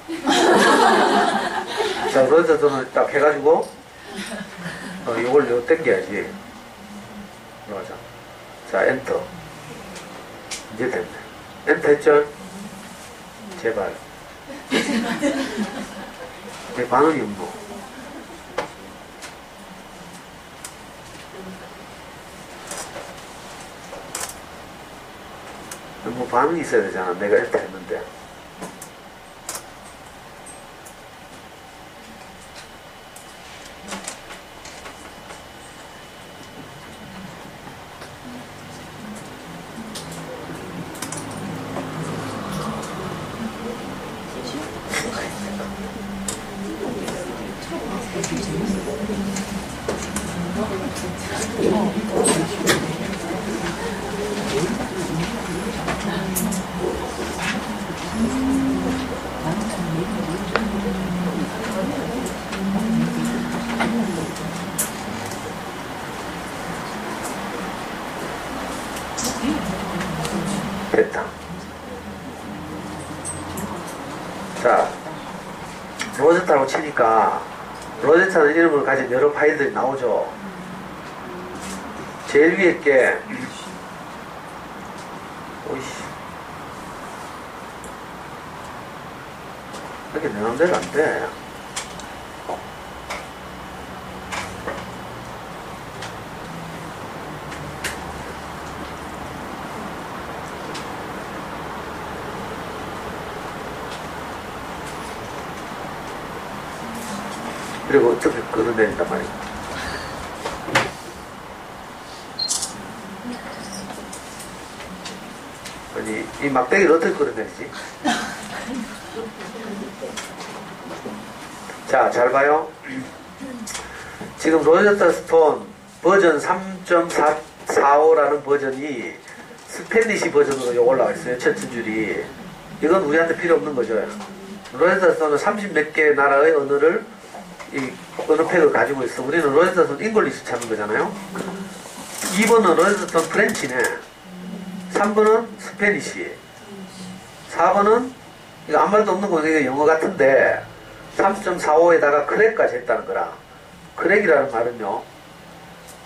Speaker 1: 자, 로제타는 딱 해가지고 이걸 요 땡겨야지. 맞아. 자, 엔터. 이제 됐네. 엔터 했죠? 제발. 내 반응이 없노? 뭐 반응이 있어야 되잖아. 내가 엔터 했는데. 됐다. 자, 로제타라고 치니까 로제타는 이름을 가진 여러 파일들이 나오죠. 제일 위에 게 오이씨, 이렇게 내 맘대로 안 돼. 그리고 어떻게 끌어내린단 말이야. 아니, 이 막대기를 어떻게 끌어내리지? 자, 잘 봐요. 지금 로제타 스톤 버전 3.45라는 버전이 스페니시 버전으로 올라와 있어요. 첫 줄이. 이건 우리한테 필요 없는 거죠. 로제타 스톤은 30몇 개 나라의 언어를 이 언어팩을 가지고 있어. 우리는 로제타 스톤 잉글리시 찾는 거잖아요. 2번은 로제타 스톤 프렌치네. 3번은 스페니시. 4번은 이거 아무 말도 없는 거 이게 영어 같은데 3.45에다가 크랙까지 했다는 거라. 크랙이라는 말은요,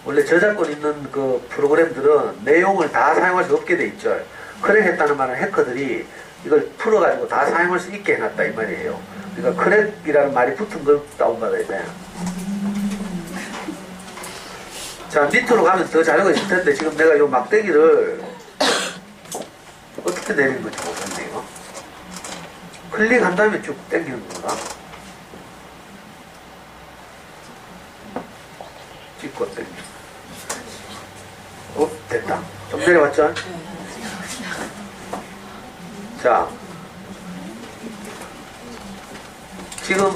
Speaker 1: 원래 저작권 있는 그 프로그램들은 내용을 다 사용할 수 없게 돼 있죠. 크랙했다는 말은 해커들이 이걸 풀어가지고 다 사용할 수 있게 해놨다 이 말이에요. 그러니까 크랙이라는 말이 붙은 걸 다운받아야 돼. 자, 밑으로 가면 더 자료가 있을 텐데 지금 내가 이 막대기를 어떻게 내리는 건지 모르겠네. 이거 클릭한 다음에 쭉 당기는 건가? 찍고 당기. 됐다. 좀 내려왔죠? 자, 지금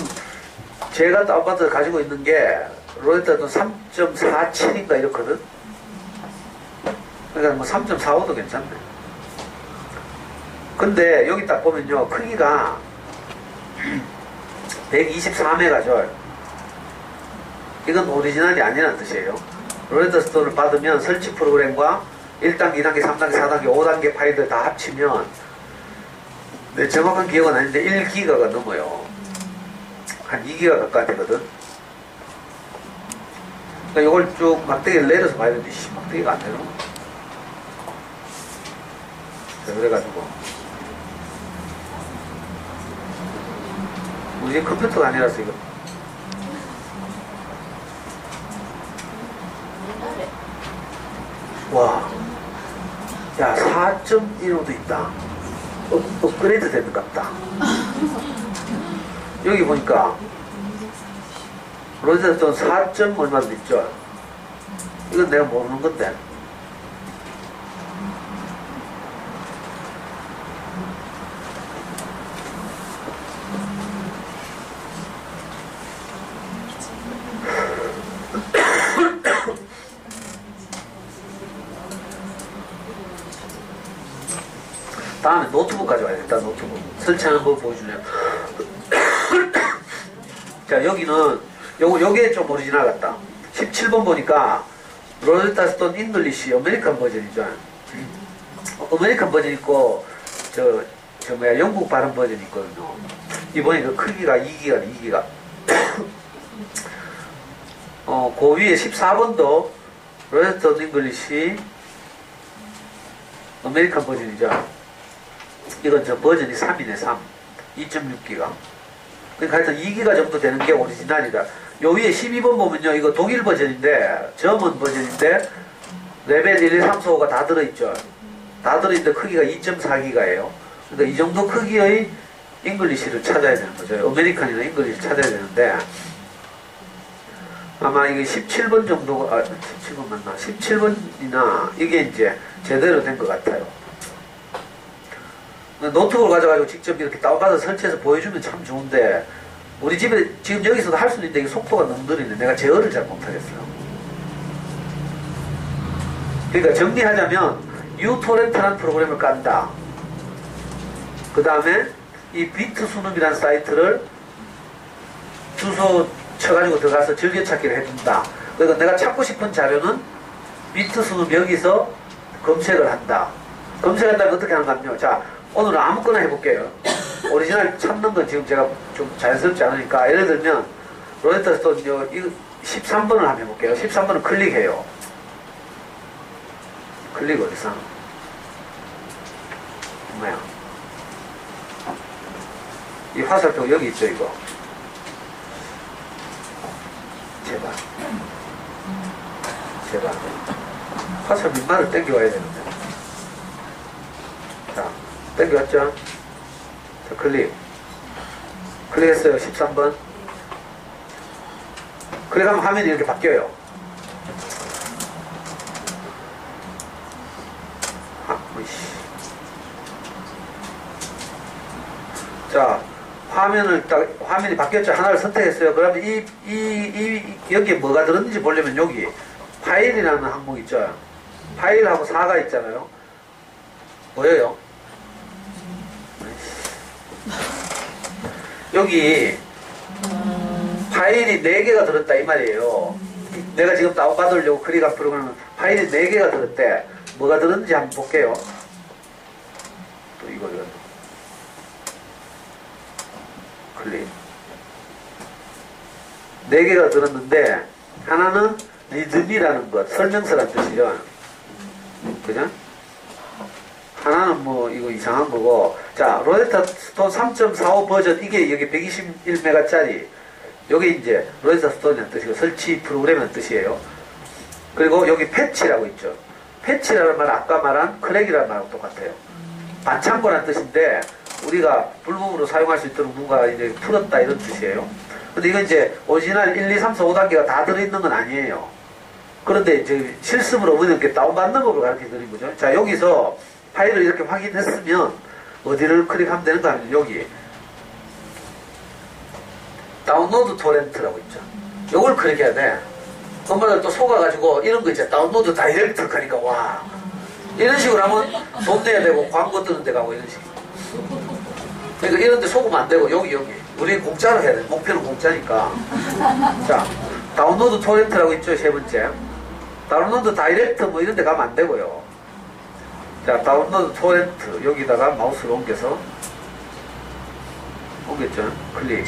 Speaker 1: 제가 다운받아서 가지고 있는 게 로제타도 3.47인가 이렇거든. 그러니까 뭐 3.45도 괜찮네. 근데 여기 딱 보면요, 크기가 124메가죠. 이건 오리지널이 아니라는 뜻이에요. 로제타 스톤을 받으면 설치 프로그램과 1단계, 2단계, 3단계, 4단계, 5단계 파일들 다 합치면, 네, 정확한 기억은 아닌데 1기가가 넘어요. 한 2기가 가까이 되거든. 그러니까 이걸 쭉 막대기를 내려서 봐야 되는데 막대기가 안 되나? 자, 그래가지고 우리 컴퓨터가 아니라서 이거 와, 야, 4.15도 있다. 업그레이드 되는 것 같다. 여기 보니까 로제타 스톤 4점 얼마도 있죠. 이건 내가 모르는 건데. 다음에 노트북 가져와야겠다. 노트북 설치하는 거 보여주려면. 자, 여기는 요게 좀 오리지널 같다. 17번 보니까 로제타 스톤 잉글리시 아메리칸 버전이죠. 아메리칸 버전 있고 저 뭐야 영국 발음 버전 있거든요. 이번에 그 크기가 2기가 그 위에 14번도 로제타 스톤 잉글리시 아메리칸 버전이죠. 이건 저 버전이 3이네. 3 2.6기가. 그러니까 하여튼 2기가 정도 되는 게 오리지널이다. 요 위에 12번 보면요, 이거 독일 버전인데, 저먼 버전인데, 레벨 1, 2, 3, 4, 5가 다 들어있죠. 다 들어있는데 크기가 2.4기가예요. 그러니까 이 정도 크기의 잉글리시를 찾아야 되는 거죠. 아메리칸이나 잉글리시를 찾아야 되는데, 아마 이게 17번 정도가, 17번 맞나? 17번이나 이게 이제 제대로 된 것 같아요. 노트북을 가져가지고 직접 이렇게 다운받아서 설치해서 보여주면 참 좋은데, 우리 집에 지금 여기서도 할 수는 있는데 이게 속도가 너무 느리네. 내가 제어를 잘 못하겠어요. 그러니까 정리하자면 uTorrent라는 프로그램을 깐다. 그 다음에 이 비트수능이라는 사이트를 주소 쳐가지고 들어가서 즐겨찾기를 해준다. 그러니까 내가 찾고 싶은 자료는 비트수능 여기서 검색을 한다. 검색한다면 어떻게 하는가요? 자, 오늘은 아무거나 해볼게요. 오리지널 찾는 건 지금 제가 좀 자연스럽지 않으니까, 예를 들면 로제타 스톤 이거 13번을 한번 해볼게요. 13번을 클릭해요. 클릭 어디서? 뭐야? 이 화살표 여기 있죠, 이거. 제발. 제발. 화살 밑말을 땡겨와야 되는데. 자, 땡겨왔죠? 자, 클릭. 클릭했어요, 13번. 클릭하면 화면이 이렇게 바뀌어요. 자, 화면이 바뀌었죠? 하나를 선택했어요. 그러면 여기에 뭐가 들었는지 보려면 여기 파일이라는 항목 있죠? 파일하고 4가 있잖아요. 보여요? 여기 파일이 4개가 들었다 이 말이에요. 내가 지금 다운받으려고 클릭한 프로그램은 파일이 4개가 들었대. 뭐가 들었는지 한번 볼게요. 또 이거를 클릭. 4개가 들었는데 하나는 리듬이라는 것, 설명서란 뜻이죠. 그죠? 하나는 뭐 이거 이상한 거고. 자, 로제타 스톤 3.45 버전, 이게 여기 121메가짜리, 요게 이제 로제타 스톤이라는 뜻이고 설치 프로그램이라는 뜻이에요. 그리고 여기 패치라고 있죠. 패치라는 말은 아까 말한 크랙이라는 말하고 똑같아요. 반창고라는 뜻인데 우리가 불법으로 사용할 수 있도록 누가 이제 풀었다 이런 뜻이에요. 근데 이건 이제 오리지널 1, 2, 3, 4, 5단계가 다 들어있는 건 아니에요. 그런데 이제 실습으로 우리는 이렇게 다운받는 법을 가르쳐 드린 거죠. 자, 여기서 파일을 이렇게 확인했으면 어디를 클릭하면 되는가 하면 여기 다운로드 토렌트라고 있죠. 요걸 클릭해야 돼. 엄마들 또 속아가지고 이런 거 있잖아. 다운로드 다이렉트 하니까 와, 이런 식으로 하면 돈 내야 되고 광고 뜨는 데 가고 이런 식으로. 그러니까 이런 데 속으면 안 되고 여기 우리 공짜로 해야 돼. 목표는 공짜니까. 자, 다운로드 토렌트라고 있죠. 세 번째. 다운로드 다이렉트 뭐 이런 데 가면 안 되고요. 자, 다운로드 토렌트 여기다가 마우스를 옮겨서 옮겼죠. 클릭.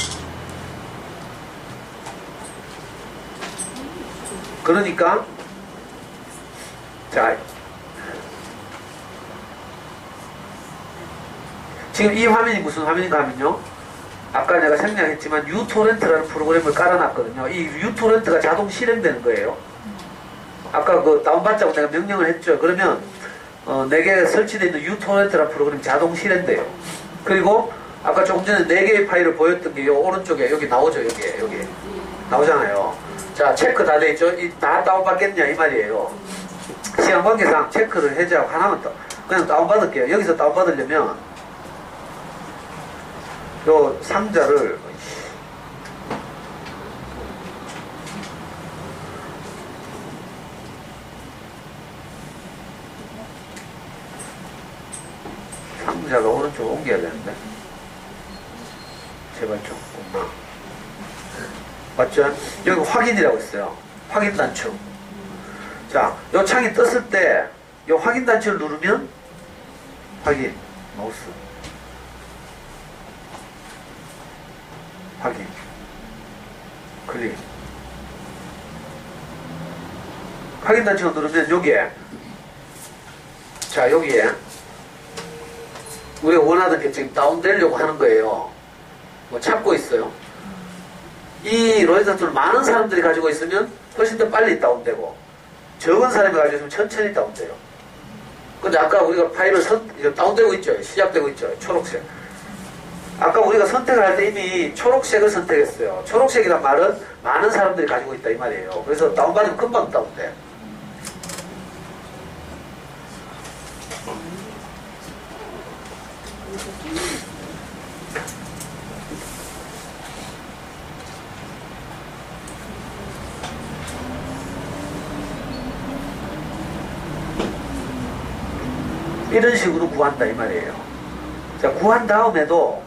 Speaker 1: 그러니까 자, 지금 이 화면이 무슨 화면인가 하면요, 아까 내가 생략했지만 uTorrent라는 프로그램을 깔아놨거든요. 이 uTorrent가 자동 실행되는 거예요. 아까 그 다운받자고 내가 명령을 했죠. 그러면 내게 설치되어 있는 uTorrent라는 프로그램이 자동 실행돼요. 그리고 아까 조금 전에 4개의 파일을 보였던 게 요 오른쪽에 여기 나오죠. 여기 나오잖아요. 자, 체크 다 돼있죠? 다 다운받겠냐 이 말이에요. 시간 관계상 체크를 해제하고 하나만 더 그냥 다운받을게요. 여기서 다운받으려면 요 상자를 상자가 오른쪽 옮겨야 되는데 제발 좀 엄마 맞죠? 여기 확인이라고 있어요. 확인 단추. 자, 요 창이 떴을 때 요 확인 단추를 누르면 확인 마우스 확인 클릭. 확인 단추를 누르면 여기에, 자, 여기에 우리가 원하던 게 지금 다운되려고 하는 거예요. 뭐 찾고 있어요. 이 로제타 툴을 많은 사람들이 가지고 있으면 훨씬 더 빨리 다운되고 적은 사람이 가지고 있으면 천천히 다운돼요. 근데 아까 우리가 파일을 다운되고 있죠. 시작되고 있죠. 초록색. 아까 우리가 선택을 할 때 이미 초록색을 선택했어요. 초록색이란 말은 많은 사람들이 가지고 있다 이 말이에요. 그래서 다운받으면 금방 다운돼. 이런 식으로 구한다 이 말이에요. 자, 구한 다음에도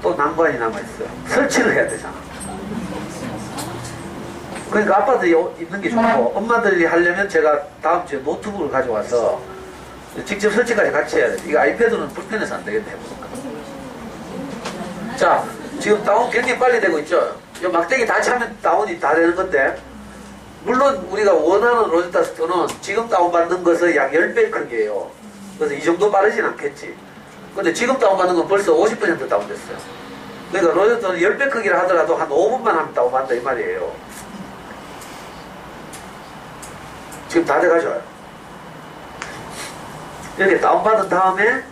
Speaker 1: 또 난관이 남아있어요. 설치를 해야 되잖아. 그러니까 아빠들이 있는 게 좋고 엄마들이 하려면 제가 다음 주에 노트북을 가져와서 직접 설치까지 같이 해야 돼. 이거 아이패드는 불편해서 안 되겠네. 자, 지금 다운 굉장히 빨리 되고 있죠. 이 막대기 다 차면 다운이 다 되는 건데, 물론 우리가 원하는 로제타 스톤은 지금 다운받는 것의 약 10배 크기예요. 그래서 이 정도 빠르진 않겠지. 근데 지금 다운받는 건 벌써 50% 다운됐어요. 그러니까 로제타는 10배 크기라 하더라도 한 5분만 하면 다운받는다 이 말이에요. 지금 다 돼가죠. 이렇게 다운받은 다음에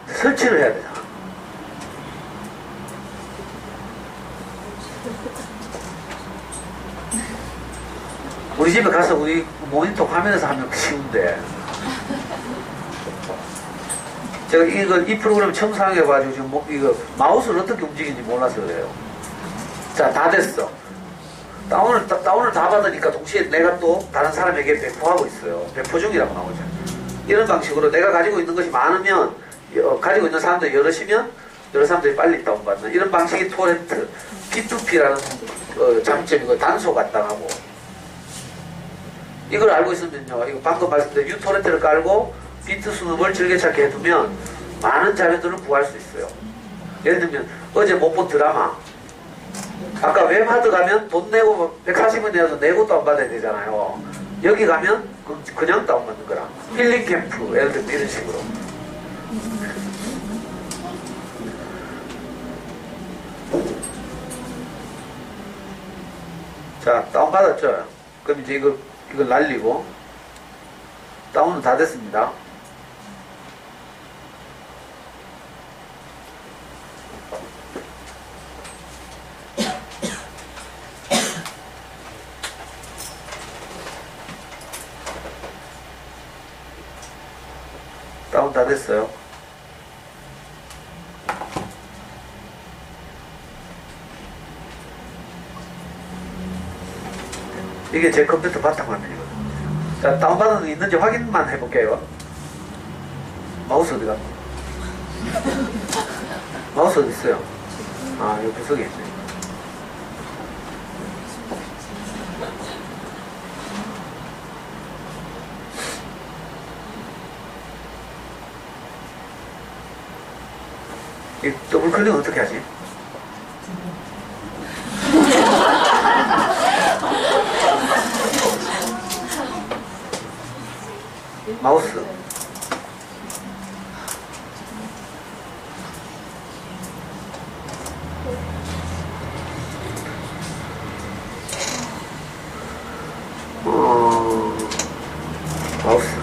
Speaker 1: 설치를 해야 되잖아. 우리 집에 가서 우리 모니터 화면에서 하면 쉬운데, 제가 이 프로그램 처음 사용해가지고 지금 이거 마우스를 어떻게 움직이는지 몰라서 그래요. 자, 다 됐어. 다운을 다 받으니까 동시에 내가 또 다른 사람에게 배포하고 있어요. 배포 중이라고 나오죠. 이런 방식으로 내가 가지고 있는 것이 많으면, 가지고 있는 사람들이 여럿이면 여러 사람들이 빨리 다운받는 이런 방식이 토렌트, P2P라는 장점이고 단소 간단하고. 이걸 알고 있으면요, 이거 방금 말씀드린 유토렌트를 깔고 비트 수능을 즐겨찾기 해두면 많은 자료들을 구할 수 있어요. 예를 들면 어제 못 본 드라마, 아까 웹하드 가면 돈 내고 140원 내고 다운받아야 되잖아요. 여기 가면 그냥 다운받는 거라. 힐링 캠프, 예를 들면 이런 식으로. 자, 다운받았죠? 그럼 이제 이걸 날리고, 다운은 다 됐습니다. 다운 다 됐어요. 이게 제 컴퓨터 바탕화면이거든요. 자, 다운받은 게 있는지 확인만 해볼게요. 마우스 어디가? 마우스 어디 있어요? 아, 여기 구석에 있네. 이 더블 클릭은 어떻게 하지? 마우스. 마우스.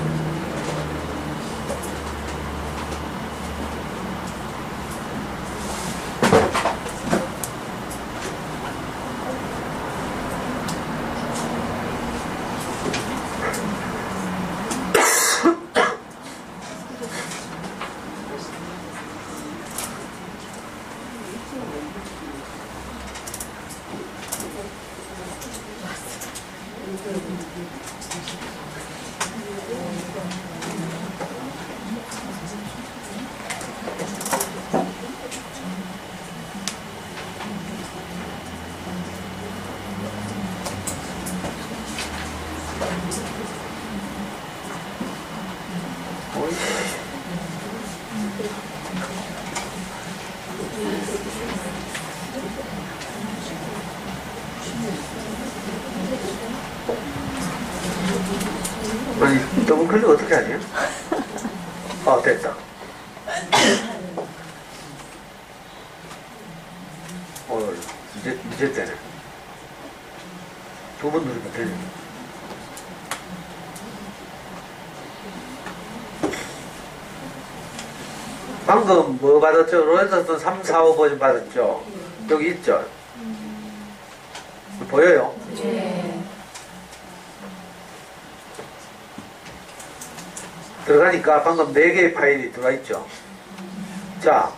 Speaker 1: 아니, 더블 클릭 어떻게 하냐? 아, 됐다. 이제 되네. 두 번 누르면 되네. 방금 뭐 받았죠? 로제타 3, 4, 5 버전 받았죠? 여기 있죠? 보여요?
Speaker 2: 네.
Speaker 1: 들어가니까 방금 4개의 파일이 들어가 있죠? 자,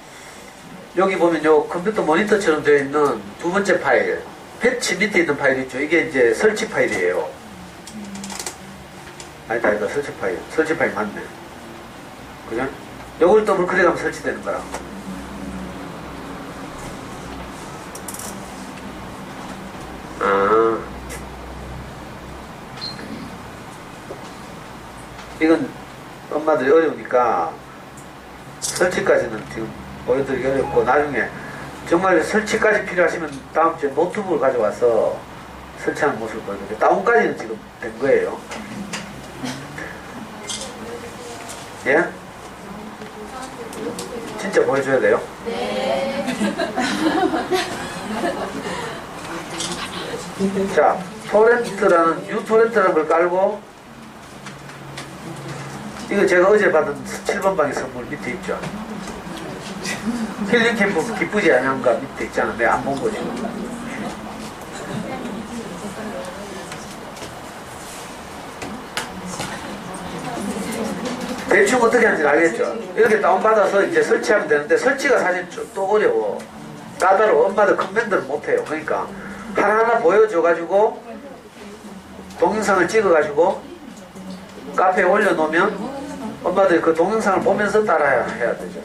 Speaker 1: 여기 보면 요 컴퓨터 모니터처럼 되어 있는 두 번째 파일, 패치 밑에 있는 파일 있죠? 이게 이제 설치 파일이에요. 아니다, 설치 파일. 설치 파일 맞네. 그죠? 요걸 더블 클릭하면 설치되는 거라. 아, 이건 엄마들이 어려우니까 설치까지는 지금 보여드리기 어렵고, 나중에 정말 설치까지 필요하시면 다음 주에 노트북을 가져와서 설치하는 모습을 보여드릴게요. 다운까지는 지금 된 거예요. 예? 진짜 보여줘야 돼요? 네. 자, 토렌트라는, 유토렌트라는 걸 깔고, 이거 제가 어제 받은 7번 방의 선물 밑에 있죠. 힐링 캠프 기쁘지 않은가 밑에 있잖아. 내가 안 본 거지. 대충 어떻게 하는지 알겠죠? 이렇게 다운받아서 이제 설치하면 되는데, 설치가 사실 또 어려워. 까다로워. 엄마들 커맨드를 못해요. 그러니까 하나하나 보여줘가지고 동영상을 찍어가지고 카페에 올려놓으면 엄마들이 그 동영상을 보면서 따라야 해야 되죠.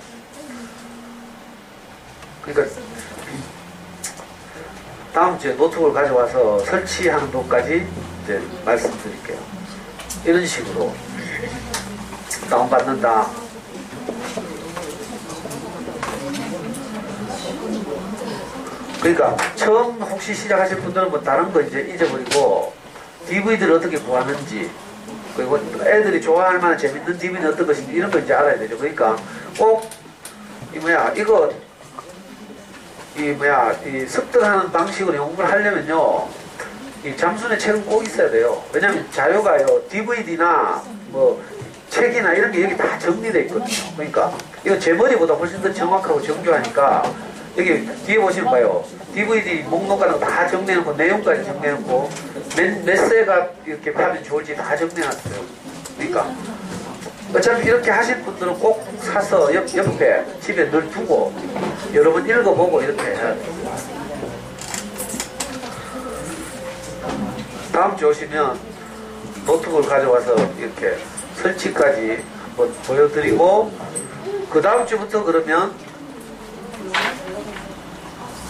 Speaker 1: 그러니까 다음 주에 노트북을 가져와서 설치하는 것까지 이제 말씀드릴게요. 이런 식으로 다운받는다. 그러니까 처음 혹시 시작하실 분들은 뭐 다른 거 이제 잊어버리고 DVD를 어떻게 구하는지, 그리고 애들이 좋아할 만한 재밌는 DVD는 어떤 것인지 이런 거 이제 알아야 되죠. 그러니까 꼭 이 습득하는 방식으로 연구를 하려면요, 이 잠수의 책은 꼭 있어야 돼요. 왜냐면 자료가요, DVD나 뭐 책이나 이런 게 여기 다 정리되어 있거든요. 그러니까 이거 제 머리보다 훨씬 더 정확하고 정교하니까 여기 뒤에 보시면 봐요. DVD 목록 같은 거 다 정리해놓고, 내용까지 정리해놓고, 몇 세가 이렇게 하면 좋을지 다 정리해놨어요. 그러니까 어차피 이렇게 하실 분들은 꼭 사서 옆에 집에 늘 두고 여러 번 읽어보고 이렇게 해야 돼요. 다음 주 오시면 노트북을 가져와서 이렇게 설치까지 한번 보여드리고, 그 다음 주부터 그러면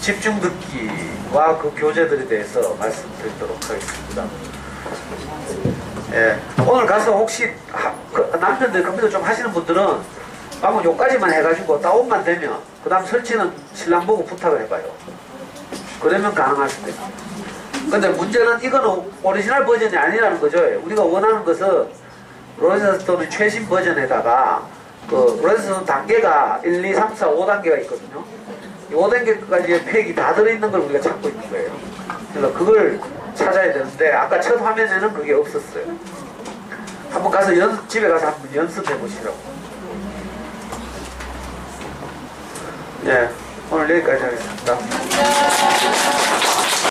Speaker 1: 집중 듣기와 그 교재들에 대해서 말씀드리도록 하겠습니다. 예, 오늘 가서 혹시 남편들 컴퓨터 좀 하시는 분들은 방금 요까지만 해가지고 다운만 되면 그 다음 설치는 신랑 보고 부탁을 해봐요. 그러면 가능할 수도 있어요. 근데 문제는 이거는 오리지널 버전이 아니라는 거죠. 우리가 원하는 것은 로제스톤의 최신 버전에다가 그 로제스톤 단계가 1, 2, 3, 4, 5단계가 있거든요. 이 5단계까지의 팩이 다 들어있는 걸 우리가 찾고 있는 거예요. 그래서 그걸 찾아야 되는데 아까 첫 화면에는 그게 없었어요. 한번 가서 집에 가서 한번 연습해 보시라고. 네, 오늘 여기까지 하겠습니다.